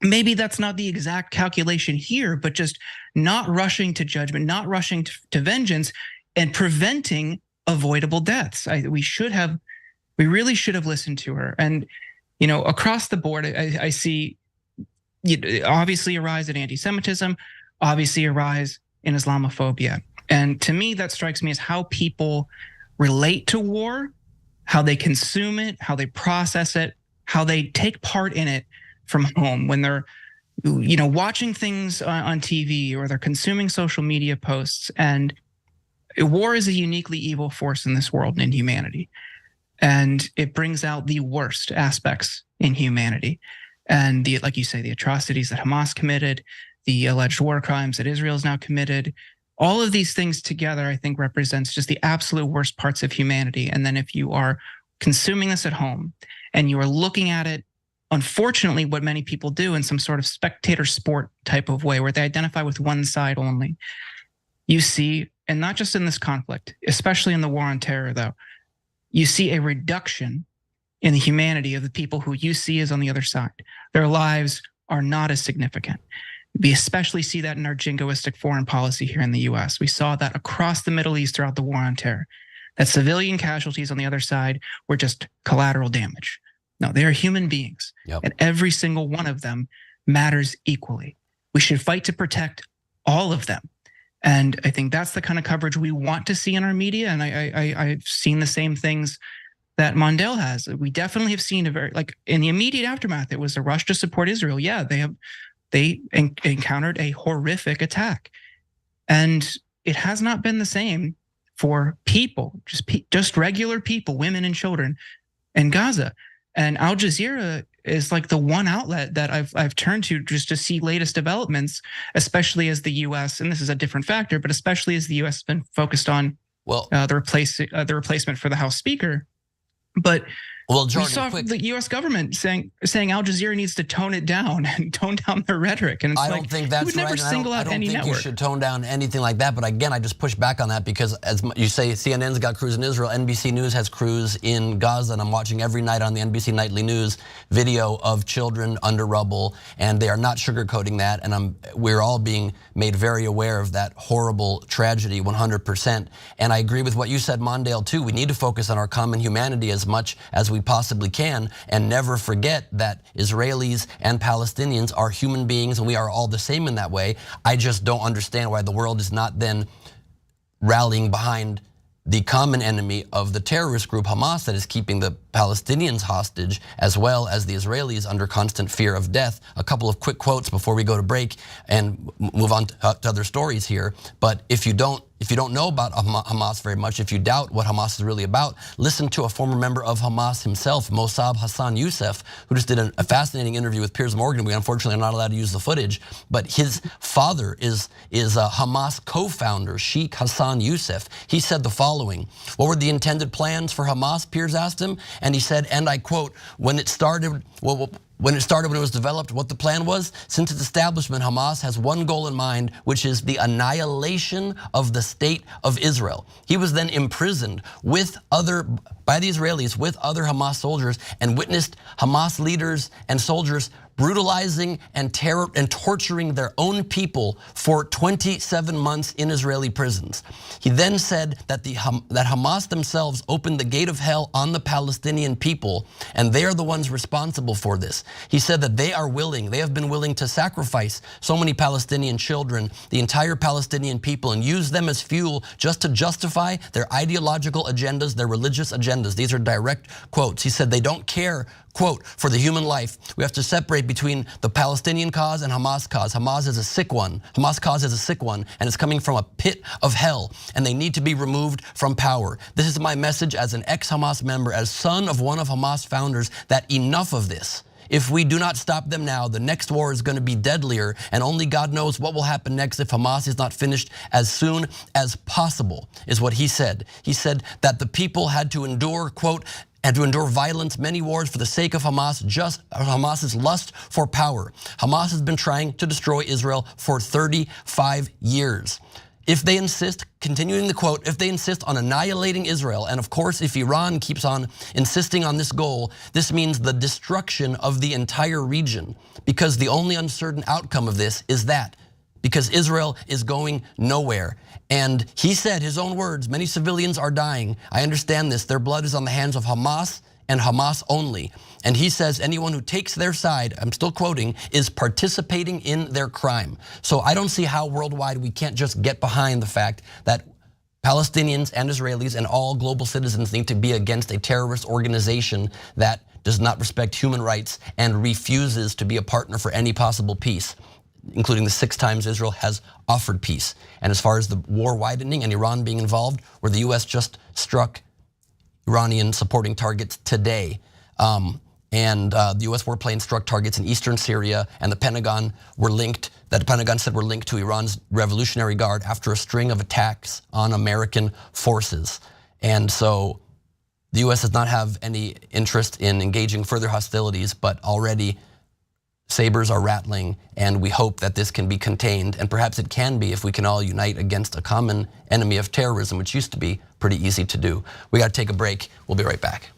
maybe that's not the exact calculation here, but just not rushing to judgment, not rushing to vengeance, and preventing avoidable deaths. We really should have listened to her. And, you know, across the board, I see obviously a rise in anti-Semitism, obviously a rise in Islamophobia. And to me, that strikes me as how people relate to war, how they consume it, how they process it, how they take part in it from home when they're, you know, watching things on TV or they're consuming social media posts. And war is a uniquely evil force in this world and in humanity. And it brings out the worst aspects in humanity. And like you say, the atrocities that Hamas committed, the alleged war crimes that Israel has now committed, all of these things together, I think, represents just the absolute worst parts of humanity. And then if you are consuming this at home and you are looking at it, unfortunately, what many people do in some sort of spectator sport type of way, where they identify with one side only, you see, and not just in this conflict, especially in the war on terror, though, you see a reduction in the humanity of the people who you see as on the other side. Their lives are not as significant. We especially see that in our jingoistic foreign policy here in the US. We saw that across the Middle East throughout the war on terror, that civilian casualties on the other side were just collateral damage. No, they are human beings, and every single one of them matters equally. We should fight to protect all of them. And I think that's the kind of coverage we want to see in our media. And I've seen the same things that Mondale has. We definitely have seen like in the immediate aftermath, it was a rush to support Israel. Yeah, they encountered a horrific attack, and it has not been the same for people, just regular people, women and children in Gaza. And Al Jazeera is like the one outlet that I've turned to just to see latest developments, especially as the U.S., and this is a different factor, but especially as the U.S. has been focused on the replacement for the House Speaker. But Jordan, we saw the U.S. government saying Al Jazeera needs to tone it down and tone down their rhetoric. And it's I don't think that's right. You would never single out any network. I don't think you should tone down anything like that. But again, I just push back on that because, as you say, CNN's got crews in Israel, NBC News has crews in Gaza, and I'm watching every night on the NBC Nightly News video of children under rubble, and they are not sugarcoating that. And we're all being made very aware of that horrible tragedy, 100%. And I agree with what you said, Mondale, too. We need to focus on our common humanity as much as we possibly can, and never forget that Israelis and Palestinians are human beings, and we are all the same in that way. I just don't understand why the world is not then rallying behind the common enemy of the terrorist group Hamas that is keeping the Palestinians hostage, as well as the Israelis under constant fear of death. A couple of quick quotes before we go to break and move on to other stories here. But if you don't know about Hamas very much, if you doubt what Hamas is really about, listen to a former member of Hamas himself, Mossab Hassan Youssef, who just did a fascinating interview with Piers Morgan. We unfortunately are not allowed to use the footage, but his father is a Hamas co-founder, Sheikh Hassan Youssef. He said the following: "What were the intended plans for Hamas?" Piers asked him, and he said, and I quote, when it was developed, what the plan was, since its establishment, Hamas has one goal in mind, which is the annihilation of the state of Israel. He was then imprisoned by the Israelis with other Hamas soldiers, and witnessed Hamas leaders and soldiers brutalizing and torturing their own people for 27 months in Israeli prisons. He then said that that Hamas themselves opened the gate of hell on the Palestinian people, and they are the ones responsible for this. He said that they have been willing to sacrifice so many Palestinian children, the entire Palestinian people, and use them as fuel just to justify their ideological agendas, their religious agendas. These are direct quotes. He said they don't care, quote, for the human life. We have to separate between the Palestinian cause and Hamas cause. Hamas is a sick one. Hamas cause is a sick one, and it's coming from a pit of hell, and they need to be removed from power. This is my message as an ex-Hamas member, as son of one of Hamas founders, that enough of this. If we do not stop them now, the next war is going to be deadlier, and only God knows what will happen next if Hamas is not finished as soon as possible, is what he said. He said that the people had to endure, quote, and to endure violence, many wars for the sake of Hamas's lust for power. Hamas has been trying to destroy Israel for 35 years. if they insist, continuing the quote, if they insist on annihilating Israel, and of course if Iran keeps on insisting on this goal, this means the destruction of the entire region, because the only uncertain outcome of this is that, because Israel is going nowhere. And he said, his own words, many civilians are dying. I understand this. Their blood is on the hands of Hamas and Hamas only. And he says anyone who takes their side, I'm still quoting, is participating in their crime. So I don't see how worldwide we can't just get behind the fact that Palestinians and Israelis and all global citizens need to be against a terrorist organization that does not respect human rights and refuses to be a partner for any possible peace, including the 6 times Israel has offered peace. And as far as the war widening and Iran being involved, where the US just struck Iranian supporting targets today. The US warplane struck targets in eastern Syria, and the Pentagon said were linked to Iran's Revolutionary Guard after a string of attacks on American forces. And so the US does not have any interest in engaging further hostilities, but already sabers are rattling, and we hope that this can be contained, and perhaps it can be if we can all unite against a common enemy of terrorism, which used to be pretty easy to do. We got to take a break. We'll be right back.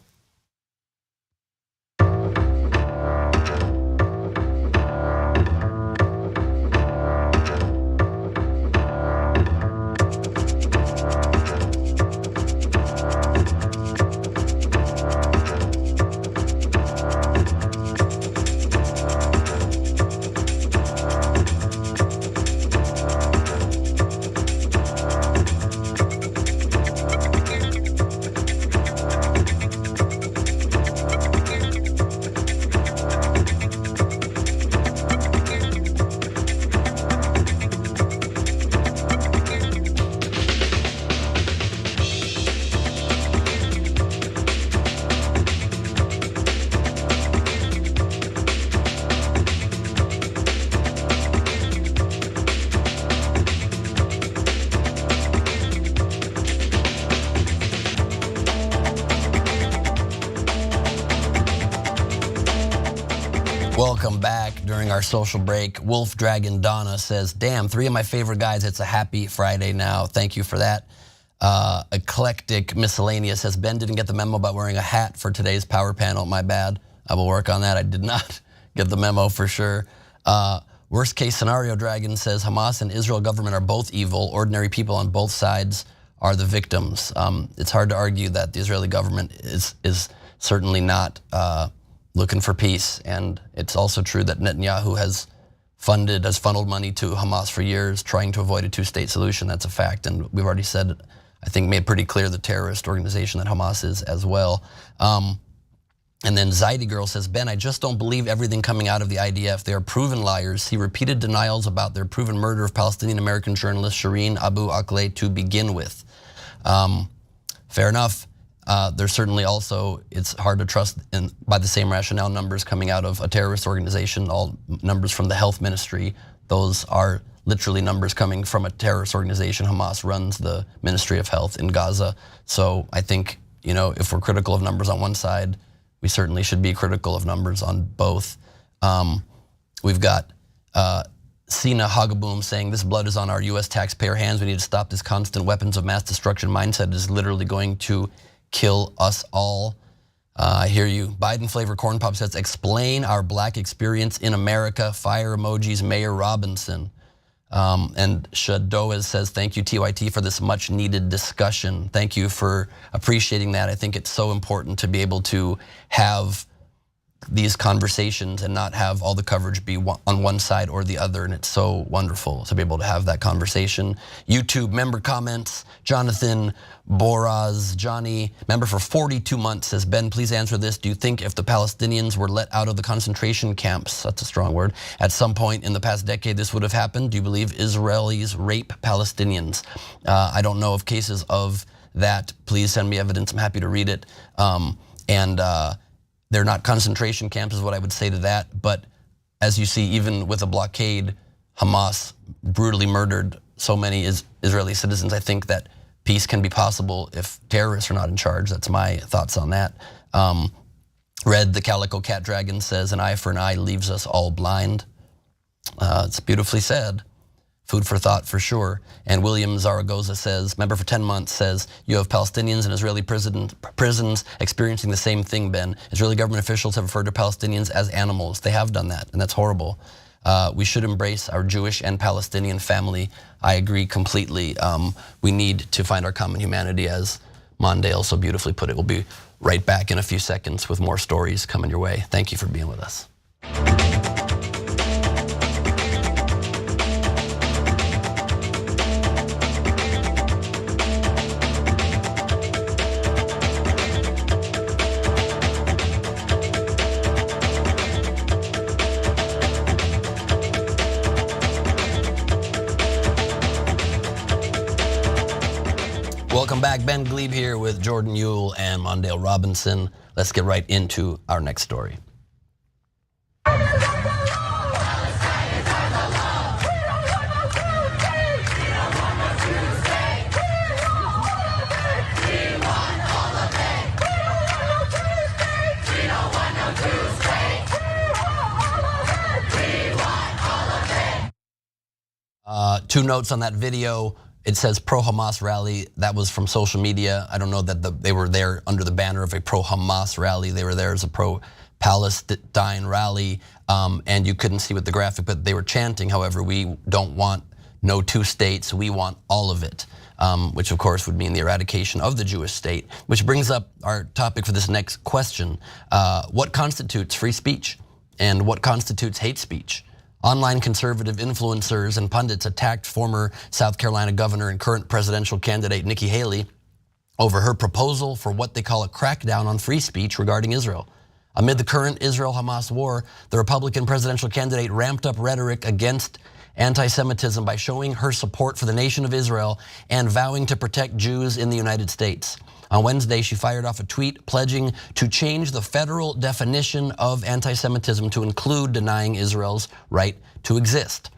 Welcome back. During our social break, Wolf Dragon Donna says, damn, 3 of my favorite guys. It's a happy Friday now. Thank you for that. Eclectic Miscellaneous says, Ben didn't get the memo about wearing a hat for today's power panel. My bad. I will work on that. I did not get the memo for sure. Worst case scenario Dragon says, Hamas and Israel government are both evil. Ordinary people on both sides are the victims. It's hard to argue that the Israeli government is certainly not looking for peace, and it's also true that Netanyahu has funneled money to Hamas for years, trying to avoid a 2-state solution. That's a fact, and we've already said, I think, made pretty clear the terrorist organization that Hamas is as well. And then Zaidi Girl says, Ben, I just don't believe everything coming out of the IDF. They are proven liars. See repeated denials about their proven murder of Palestinian-American journalist Shireen Abu Akleh to begin with. Fair enough. There's certainly also, it's hard to trust by the same rationale numbers coming out of a terrorist organization, all numbers from the health ministry. Those are literally numbers coming from a terrorist organization. Hamas runs the Ministry of Health in Gaza. So I think, if we're critical of numbers on one side, we certainly should be critical of numbers on both. We've got Sina Hagaboom saying, this blood is on our US taxpayer hands. We need to stop this constant weapons of mass destruction mindset. It is literally going to kill us all. I hear you. Biden flavor corn pop says, explain our black experience in America. Fire emojis, Mayor Robinson. And Shadoez says, thank you, TYT, for this much needed discussion. Thank you for appreciating that. I think it's so important to be able to have these conversations and not have all the coverage be on one side or the other. And it's so wonderful to be able to have that conversation. YouTube member comments, Jonathan Boraz, Johnny, member for 42 months, says, Ben, please answer this. Do you think if the Palestinians were let out of the concentration camps, that's a strong word, at some point in the past decade, this would have happened? Do you believe Israelis rape Palestinians? I don't know of cases of that. Please send me evidence. I'm happy to read it. They're not concentration camps is what I would say to that. But as you see, even with a blockade, Hamas brutally murdered so many Israeli citizens. I think that peace can be possible if terrorists are not in charge. That's my thoughts on that. Red the Calico Cat Dragon says, an eye for an eye leaves us all blind. It's beautifully said. Food for thought for sure. And William Zaragoza says, member for 10 months, says, you have Palestinians in Israeli prisons experiencing the same thing, Ben. Israeli government officials have referred to Palestinians as animals. They have done that, and that's horrible. We should embrace our Jewish and Palestinian family. I agree completely. We need to find our common humanity, as Mondale so beautifully put it. We'll be right back in a few seconds with more stories coming your way. Thank you for being with us. Welcome back. Ben Glebe here with Jordan Ewell and Mondale Robinson. Let's get right into our next story. Two notes on that video. It says pro-Hamas rally. That was from social media. I don't know that they were there under the banner of a pro-Hamas rally. They were there as a pro-Palestine rally, and you couldn't see with the graphic, but they were chanting, however, we don't want no two states, we want all of it, which of course would mean the eradication of the Jewish state, which brings up our topic for this next question. What constitutes free speech and what constitutes hate speech? Online conservative influencers and pundits attacked former South Carolina governor and current presidential candidate Nikki Haley over her proposal for what they call a crackdown on free speech regarding Israel. Amid the current Israel-Hamas war, the Republican presidential candidate ramped up rhetoric against anti-Semitism by showing her support for the nation of Israel and vowing to protect Jews in the United States. On Wednesday, she fired off a tweet pledging to change the federal definition of anti-Semitism to include denying Israel's right to exist.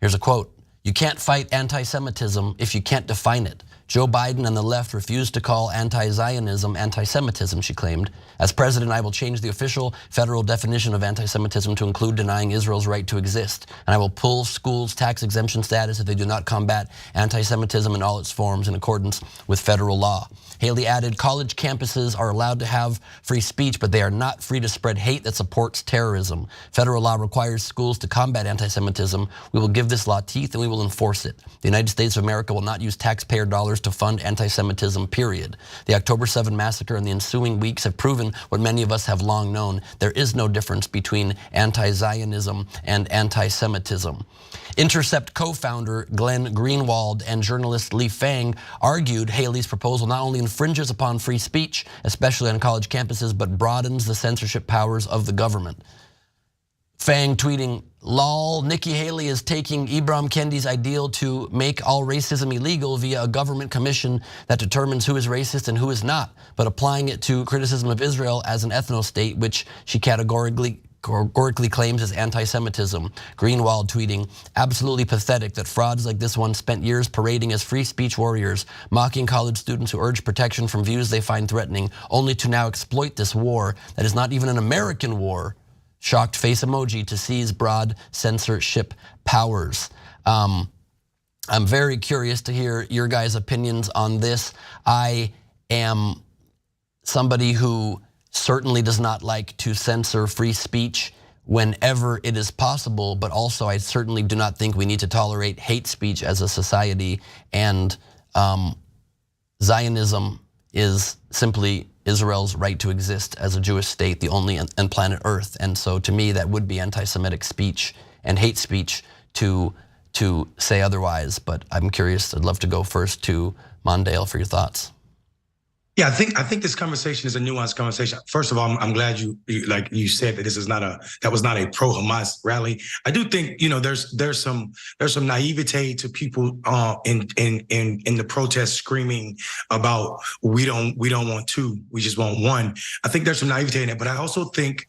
Here's a quote: "You can't fight anti-Semitism if you can't define it. Joe Biden and the left refused to call anti-Zionism anti-Semitism," she claimed. "As president, I will change the official federal definition of anti-Semitism to include denying Israel's right to exist. And I will pull schools' tax exemption status if they do not combat anti-Semitism in all its forms in accordance with federal law." Haley added, "College campuses are allowed to have free speech, but they are not free to spread hate that supports terrorism. Federal law requires schools to combat anti-Semitism. We will give this law teeth and we will enforce it. The United States of America will not use taxpayer dollars to fund anti-Semitism, period. The October 7 massacre and the ensuing weeks have proven what many of us have long known. There is no difference between anti-Zionism and anti-Semitism." Intercept co-founder Glenn Greenwald and journalist Lee Fang argued Haley's proposal not only infringes upon free speech, especially on college campuses, but broadens the censorship powers of the government. Fang tweeting, "Lol, Nikki Haley is taking Ibram Kendi's ideal to make all racism illegal via a government commission that determines who is racist and who is not, but applying it to criticism of Israel as an ethno-state, which she categorically claims as anti-Semitism." Greenwald tweeting, "Absolutely pathetic that frauds like this one spent years parading as free speech warriors, mocking college students who urge protection from views they find threatening, only to now exploit this war that is not even an American war. Shocked face emoji to seize broad censorship powers." I'm very curious to hear your guys' opinions on this. I am somebody who certainly does not like to censor free speech whenever it is possible, but also I certainly do not think we need to tolerate hate speech as a society. And Zionism is simply Israel's right to exist as a Jewish state, the only on planet Earth. And so to me, that would be anti-Semitic speech and hate speech to say otherwise. But I'm curious, I'd love to go first to Mondale for your thoughts. Yeah, I think this conversation is a nuanced conversation. First of all, I'm glad you like you said that that was not a pro-Hamas rally. I do think there's some naivete to people in the protest screaming about we don't want two, we just want one. I think there's some naivete in it, but I also think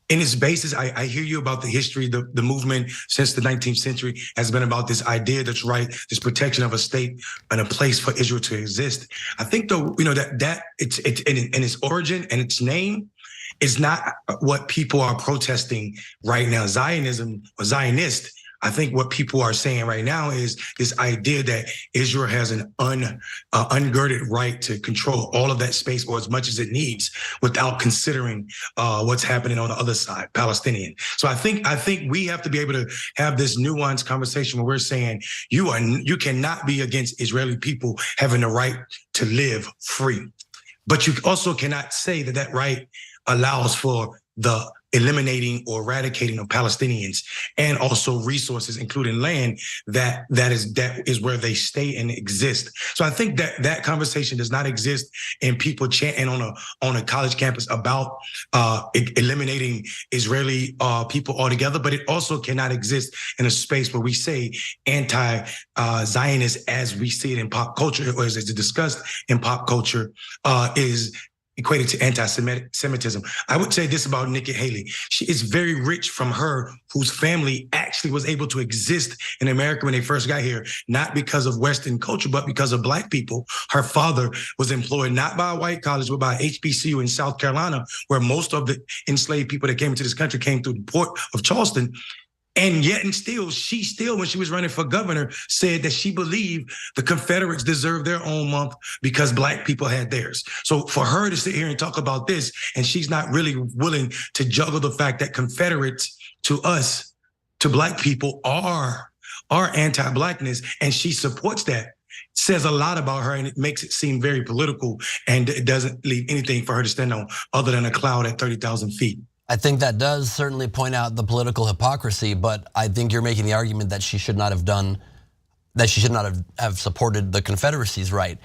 in its basis, I hear you about the history. The movement since the 19th century has been about this idea that's right, this protection of a state and a place for Israel to exist. I think though, that it's in its origin and its name is not what people are protesting right now. Zionism or Zionist I think what people are saying right now is this idea that Israel has an ungirded right to control all of that space or as much as it needs without considering what's happening on the other side, Palestinian. So I think we have to be able to have this nuanced conversation where we're saying you cannot be against Israeli people having the right to live free, but you also cannot say that that right allows for the eliminating or eradicating of Palestinians and also resources, including land, that is where they stay and exist. So I think that conversation does not exist in people chanting on a college campus about eliminating Israeli people altogether, but it also cannot exist in a space where we say anti-Zionist as we see it in pop culture, or as it's discussed in pop culture, is equated to anti-Semitism. I would say this about Nikki Haley. She is very rich from her, whose family actually was able to exist in America when they first got here, not because of Western culture, but because of Black people. Her father was employed not by a white college, but by HBCU in South Carolina, where most of the enslaved people that came into this country came through the port of Charleston. And yet and still, she still, when she was running for governor, said that she believed the Confederates deserved their own month because Black people had theirs. So for her to sit here and talk about this, and she's not really willing to juggle the fact that Confederates to us, to Black people, are anti-Blackness, and she supports that, says a lot about her, and it makes it seem very political, and it doesn't leave anything for her to stand on other than a cloud at 30,000 feet. I think that does certainly point out the political hypocrisy, but I think you're making the argument that she should not have done, that she should not have supported the Confederacy's right,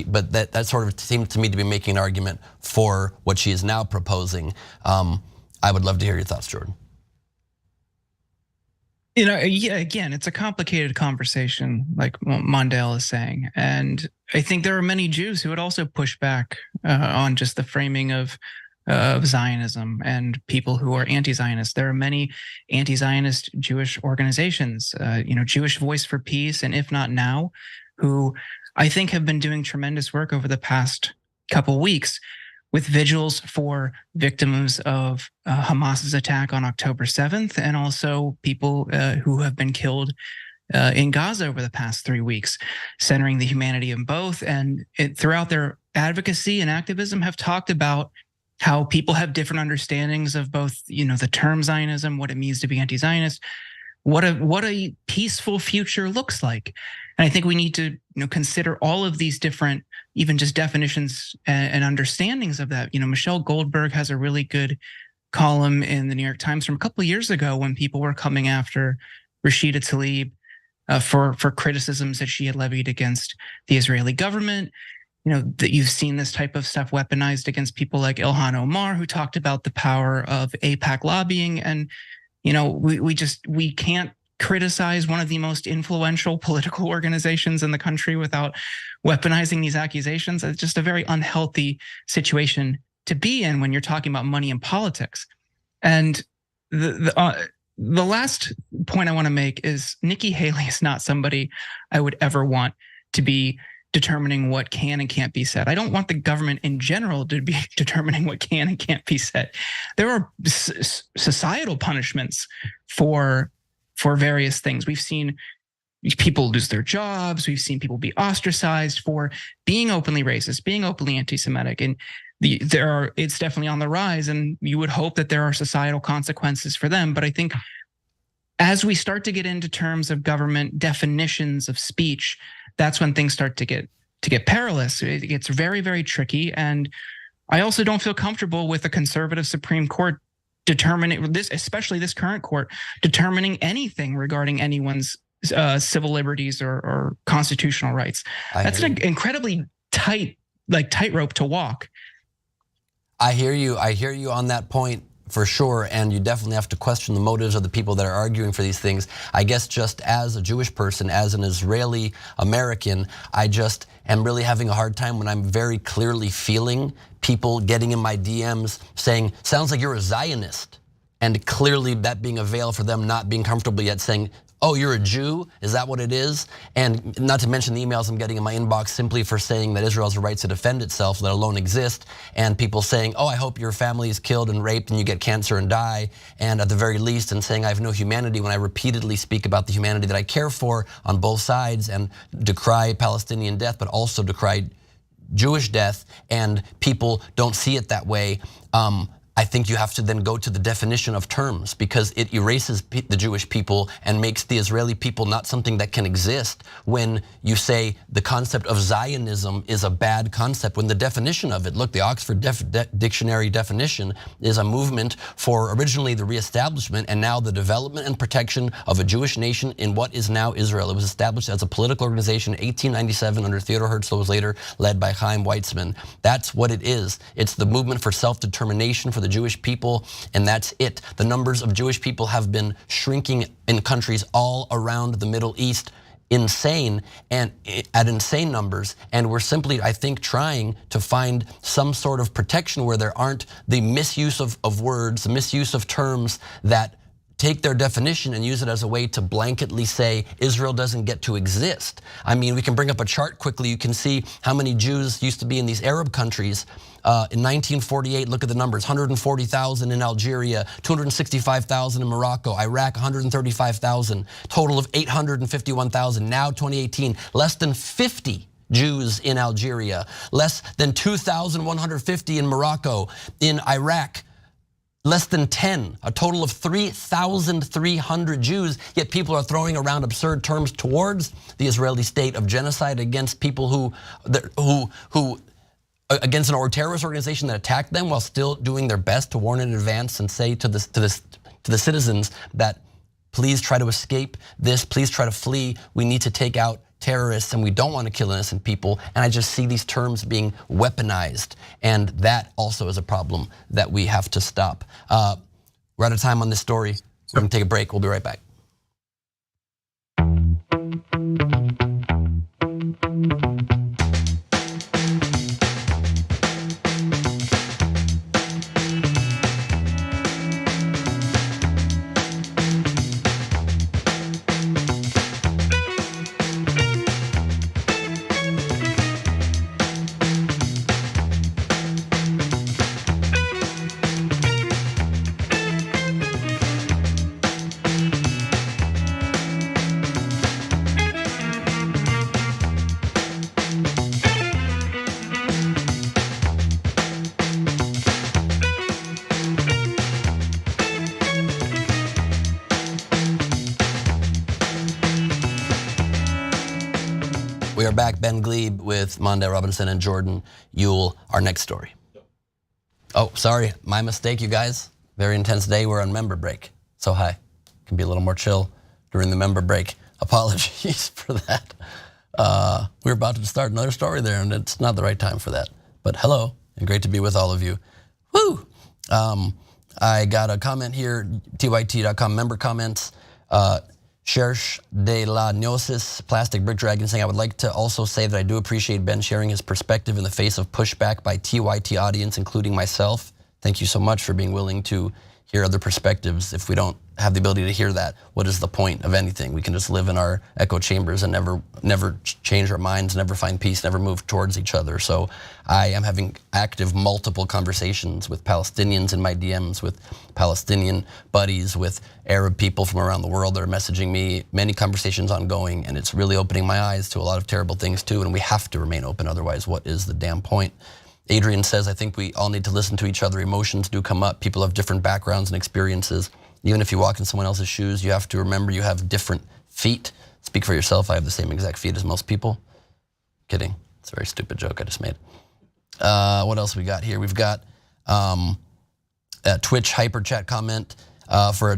but that sort of seems to me to be making an argument for what she is now proposing. I would love to hear your thoughts, Jordan. You know, yeah, again, it's a complicated conversation, like Mondale is saying, and I think there are many Jews who would also push back on just the framing of Zionism and people who are anti-Zionist. There are many anti-Zionist Jewish organizations, Jewish Voice for Peace and If Not Now, who I think have been doing tremendous work over the past couple weeks with vigils for victims of Hamas's attack on October 7th, and also people who have been killed in Gaza over the past 3 weeks, centering the humanity in both. And throughout their advocacy and activism have talked about how people have different understandings of both, the term Zionism, what it means to be anti-Zionist, what a peaceful future looks like. And I think we need to consider all of these different, even just definitions and understandings of that. Michelle Goldberg has a really good column in the New York Times from a couple of years ago when people were coming after Rashida Tlaib for criticisms that she had levied against the Israeli government. That you've seen this type of stuff weaponized against people like Ilhan Omar, who talked about the power of AIPAC lobbying. And, we can't criticize one of the most influential political organizations in the country without weaponizing these accusations. It's just a very unhealthy situation to be in when you're talking about money and politics. And the last point I want to make is Nikki Haley is not somebody I would ever want to be determining what can and can't be said. I don't want the government in general to be determining what can and can't be said. There are societal punishments for various things. We've seen people lose their jobs. We've seen people be ostracized for being openly racist, being openly anti-Semitic, and it's definitely on the rise. And you would hope that there are societal consequences for them. But I think as we start to get into terms of government definitions of speech, that's when things start to get perilous. It gets very, very tricky. And I also don't feel comfortable with the conservative Supreme Court determining this, especially this current court, determining anything regarding anyone's civil liberties or constitutional rights. That's an incredibly tightrope to walk. I hear you on that point. For sure, and you definitely have to question the motives of the people that are arguing for these things. I guess just as a Jewish person, as an Israeli American, I just am really having a hard time when I'm very clearly feeling people getting in my DMs saying, sounds like you're a Zionist. And clearly that being a veil for them not being comfortable yet saying, Oh, you're a Jew? Is that what it is? And not to mention the emails I'm getting in my inbox simply for saying that Israel has a right to defend itself, let alone exist. And people saying, oh, I hope your family is killed and raped and you get cancer and die. And at the very least, and saying I have no humanity when I repeatedly speak about the humanity that I care for on both sides and decry Palestinian death, but also decry Jewish death, and people don't see it that way. I think you have to then go to the definition of terms, because it erases the Jewish people and makes the Israeli people not something that can exist when you say the concept of Zionism is a bad concept, when the definition of it, look, the Oxford Dictionary definition is a movement for originally the reestablishment and now the development and protection of a Jewish nation in what is now Israel. It was established as a political organization in 1897 under Theodor Herzl, was later led by Chaim Weizmann. That's what it is. It's the movement for self-determination for the Jewish people, and that's it. The numbers of Jewish people have been shrinking in countries all around the Middle East, insane, and at insane numbers. And we're simply, I think, trying to find some sort of protection where there aren't the misuse of words, the misuse of terms that take their definition and use it as a way to blanketly say Israel doesn't get to exist. I mean, we can bring up a chart quickly. You can see how many Jews used to be in these Arab countries. In 1948, look at the numbers, 140,000 in Algeria, 265,000 in Morocco, Iraq, 135,000, total of 851,000. Now, 2018, less than 50 Jews in Algeria, less than 2,150 in Morocco, in Iraq, less than 10, a total of 3,300 Jews, yet people are throwing around absurd terms towards the Israeli state of genocide against people who against an terrorist organization that attacked them, while still doing their best to warn in advance and say to the citizens that please try to escape this, please try to flee. We need to take out terrorists and we don't want to kill innocent people. And I just see these terms being weaponized, and that also is a problem that we have to stop. We're out of time on this story. We're gonna take a break. We'll be right back. We are back, Ben Glebe with Monday Robinson and Jordan Ewell. Our next story. Oh, sorry, my mistake, you guys. Very intense day, we're on member break. So hi, can be a little more chill during the member break. Apologies for that. We're about to start another story there, and it's not the right time for that. But hello, and great to be with all of you. Woo! I got a comment here, tyt.com member comments. Cherche de la Gnosis, Plastic Brick Dragon, saying, I would like to also say that I do appreciate Ben sharing his perspective in the face of pushback by TYT audience, including myself. Thank you so much for being willing to hear other perspectives. If we don't have the ability to hear that, what is the point of anything? We can just live in our echo chambers and never change our minds, never find peace, never move towards each other. So I am having active multiple conversations with Palestinians in my DMs, with Palestinian buddies, with Arab people from around the world that are messaging me, many conversations ongoing, and it's really opening my eyes to a lot of terrible things too, and we have to remain open, otherwise what is the damn point? Adrian says, I think we all need to listen to each other. Emotions do come up. People have different backgrounds and experiences. Even if you walk in someone else's shoes, you have to remember you have different feet. Speak for yourself. I have the same exact feet as most people. Kidding. It's a very stupid joke I just made. What else we got here? We've got a Twitch hyper chat comment for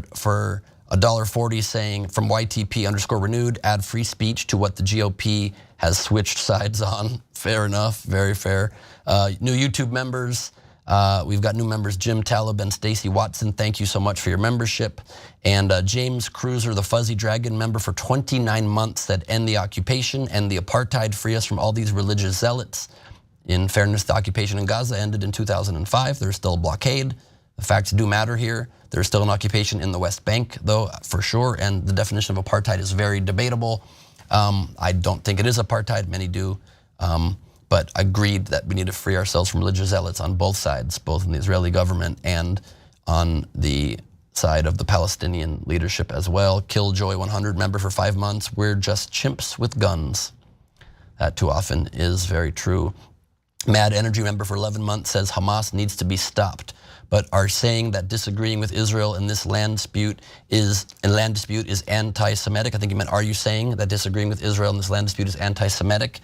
$1.40 saying, from YTP_renewed, add free speech to what the GOP has switched sides on. Fair enough, very fair. New YouTube members, we've got new members, Jim Talib and Stacy Watson. Thank you so much for your membership. And James Cruiser, the Fuzzy Dragon member for 29 months, said, end the occupation, end the apartheid, free us from all these religious zealots. In fairness, the occupation in Gaza ended in 2005. There's still a blockade. The facts do matter here. There's still an occupation in the West Bank, though, for sure, and the definition of apartheid is very debatable. I don't think it is apartheid, many do, but agreed that we need to free ourselves from religious zealots on both sides, both in the Israeli government and on the side of the Palestinian leadership as well. Killjoy 100 member for 5 months. We're just chimps with guns. That too often is very true. Mad Energy member for 11 months says Hamas needs to be stopped, but are saying that disagreeing with Israel in this land dispute is anti-Semitic. I think you meant, are you saying that disagreeing with Israel in this land dispute is anti-Semitic?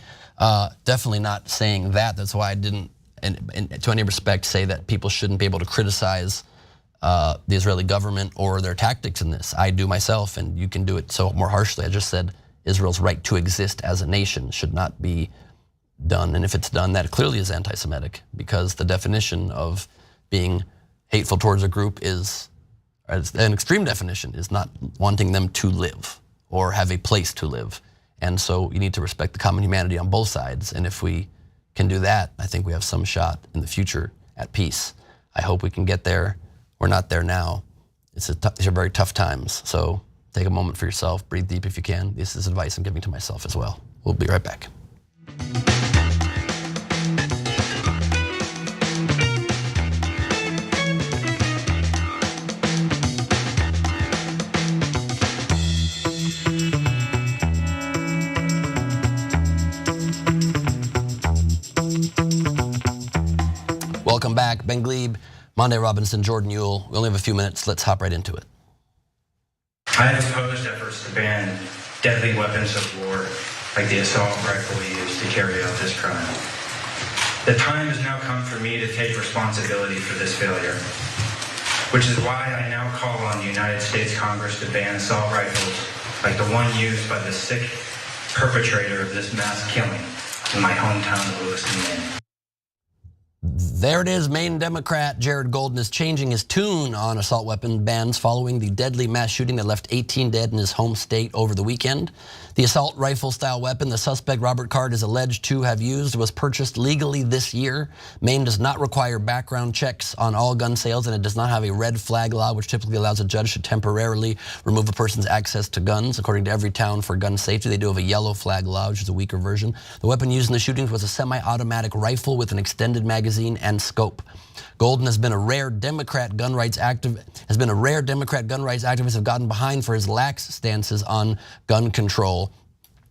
Definitely not saying that. That's why I didn't, to any respect, say that people shouldn't be able to criticize the Israeli government or their tactics in this. I do myself, and you can do it so more harshly. I just said Israel's right to exist as a nation should not be done. And if it's done, that clearly is anti-Semitic, because the definition of being hateful towards a group is, an extreme definition, is not wanting them to live or have a place to live. And so you need to respect the common humanity on both sides. And if we can do that, I think we have some shot in the future at peace. I hope we can get there. We're not there now. These are very tough times. So take a moment for yourself, breathe deep if you can. This is advice I'm giving to myself as well. We'll be right back. Welcome back. Ben Glebe, Monday Robinson, Jordan Ewell. We only have a few minutes. Let's hop right into it. I have opposed efforts to ban deadly weapons of war like the assault rifle we use to carry out this crime. The time has now come for me to take responsibility for this failure, which is why I now call on the United States Congress to ban assault rifles like the one used by the sick perpetrator of this mass killing in my hometown of Lewiston, Maine. There it is. Maine Democrat Jared Golden is changing his tune on assault weapon bans following the deadly mass shooting that left 18 dead in his home state over the weekend. The assault rifle style weapon the suspect Robert Card is alleged to have used was purchased legally this year. Maine does not require background checks on all gun sales, and it does not have a red flag law, which typically allows a judge to temporarily remove a person's access to guns. According to Everytown for gun safety, they do have a yellow flag law, which is a weaker version. The weapon used in the shootings was a semi-automatic rifle with an extended magazine and scope. Golden has been a rare Democrat gun rights activist have gotten behind for his lax stances on gun control.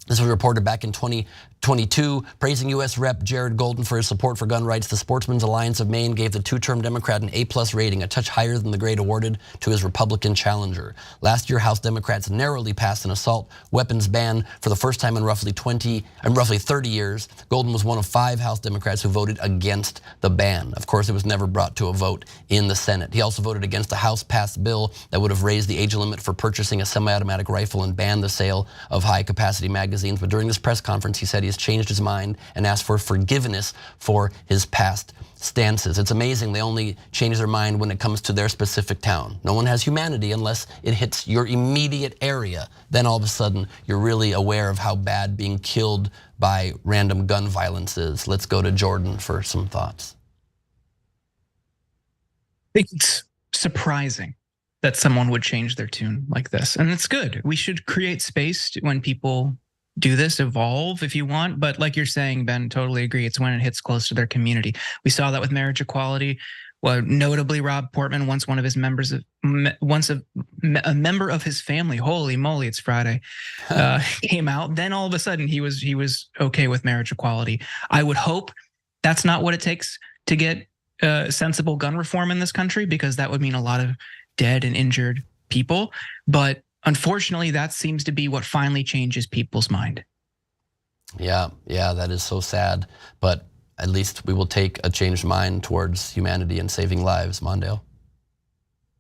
This was reported back in 2022, praising U.S. Rep. Jared Golden for his support for gun rights. The Sportsmen's Alliance of Maine gave the two-term Democrat an A+ rating, a touch higher than the grade awarded to his Republican challenger. Last year, House Democrats narrowly passed an assault weapons ban for the first time in roughly 30 years. Golden was one of 5 House Democrats who voted against the ban. Of course, it was never brought to a vote in the Senate. He also voted against a House-passed bill that would have raised the age limit for purchasing a semi-automatic rifle and banned the sale of high-capacity magazines. But during this press conference, he said he has changed his mind and asked for forgiveness for his past stances. It's amazing they only change their mind when it comes to their specific town. No one has humanity unless it hits your immediate area. Then all of a sudden, you're really aware of how bad being killed by random gun violence is. Let's go to Jordan for some thoughts. I think it's surprising that someone would change their tune like this. And it's good. We should create space when people do this, evolve if you want. But like you're saying, Ben, totally agree. It's when it hits close to their community. We saw that with marriage equality. Well, notably, Rob Portman, once one of his members, a member of his family, holy moly, it's Friday, came out. Then all of a sudden he was okay with marriage equality. I would hope that's not what it takes to get sensible gun reform in this country, because that would mean a lot of dead and injured people. But unfortunately, that seems to be what finally changes people's mind. Yeah, that is so sad. But at least we will take a changed mind towards humanity and saving lives. Mondale.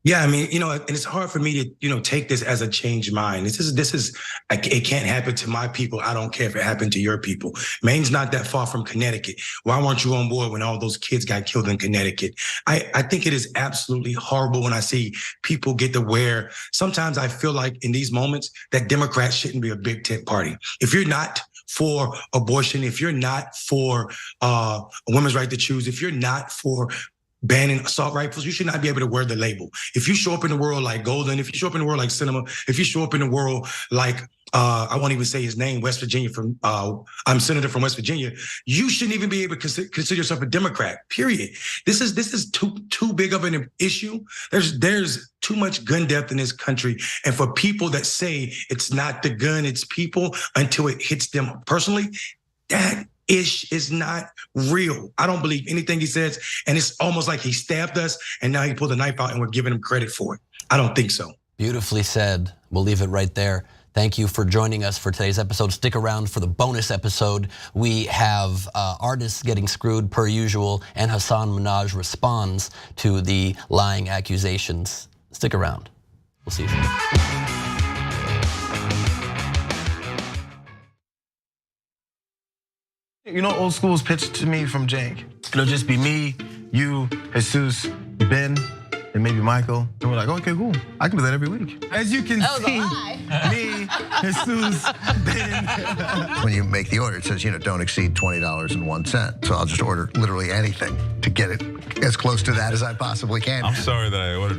Yeah, I mean, and it's hard for me to, take this as a changed mind. This is, it can't happen to my people. I don't care if it happened to your people. Maine's not that far from Connecticut. Why weren't you on board when all those kids got killed in Connecticut? I think it is absolutely horrible when I see people get to wear. Sometimes I feel like in these moments that Democrats shouldn't be a big tent party. If you're not for abortion, if you're not for a woman's right to choose, if you're not for banning assault rifles, you should not be able to wear the label. If you show up in the world like Golden, if you show up in the world like Cinema, if you show up in the world like, I won't even say his name, West Virginia I'm senator from West Virginia, you shouldn't even be able to consider yourself a Democrat, period. This is too big of an issue. There's too much gun death in this country. And for people that say it's not the gun, it's people until it hits them personally, that ish is not real. I don't believe anything he says. And it's almost like he stabbed us and now he pulled a knife out and we're giving him credit for it. I don't think so. Beautifully said. We'll leave it right there. Thank you for joining us for today's episode. Stick around for the bonus episode. We have artists getting screwed per usual, and Hassan Minhaj responds to the lying accusations. Stick around. We'll see you soon. You know, old school's pitched to me from Jank. It'll just be me, you, Jesus, Ben, and maybe Michael. And we're like, okay, cool. I can do that every week. As you can see, me, Jesus, Ben. When you make the order, it says, don't exceed $20.01. So I'll just order literally anything to get it as close to that as I possibly can. I'm sorry that I ordered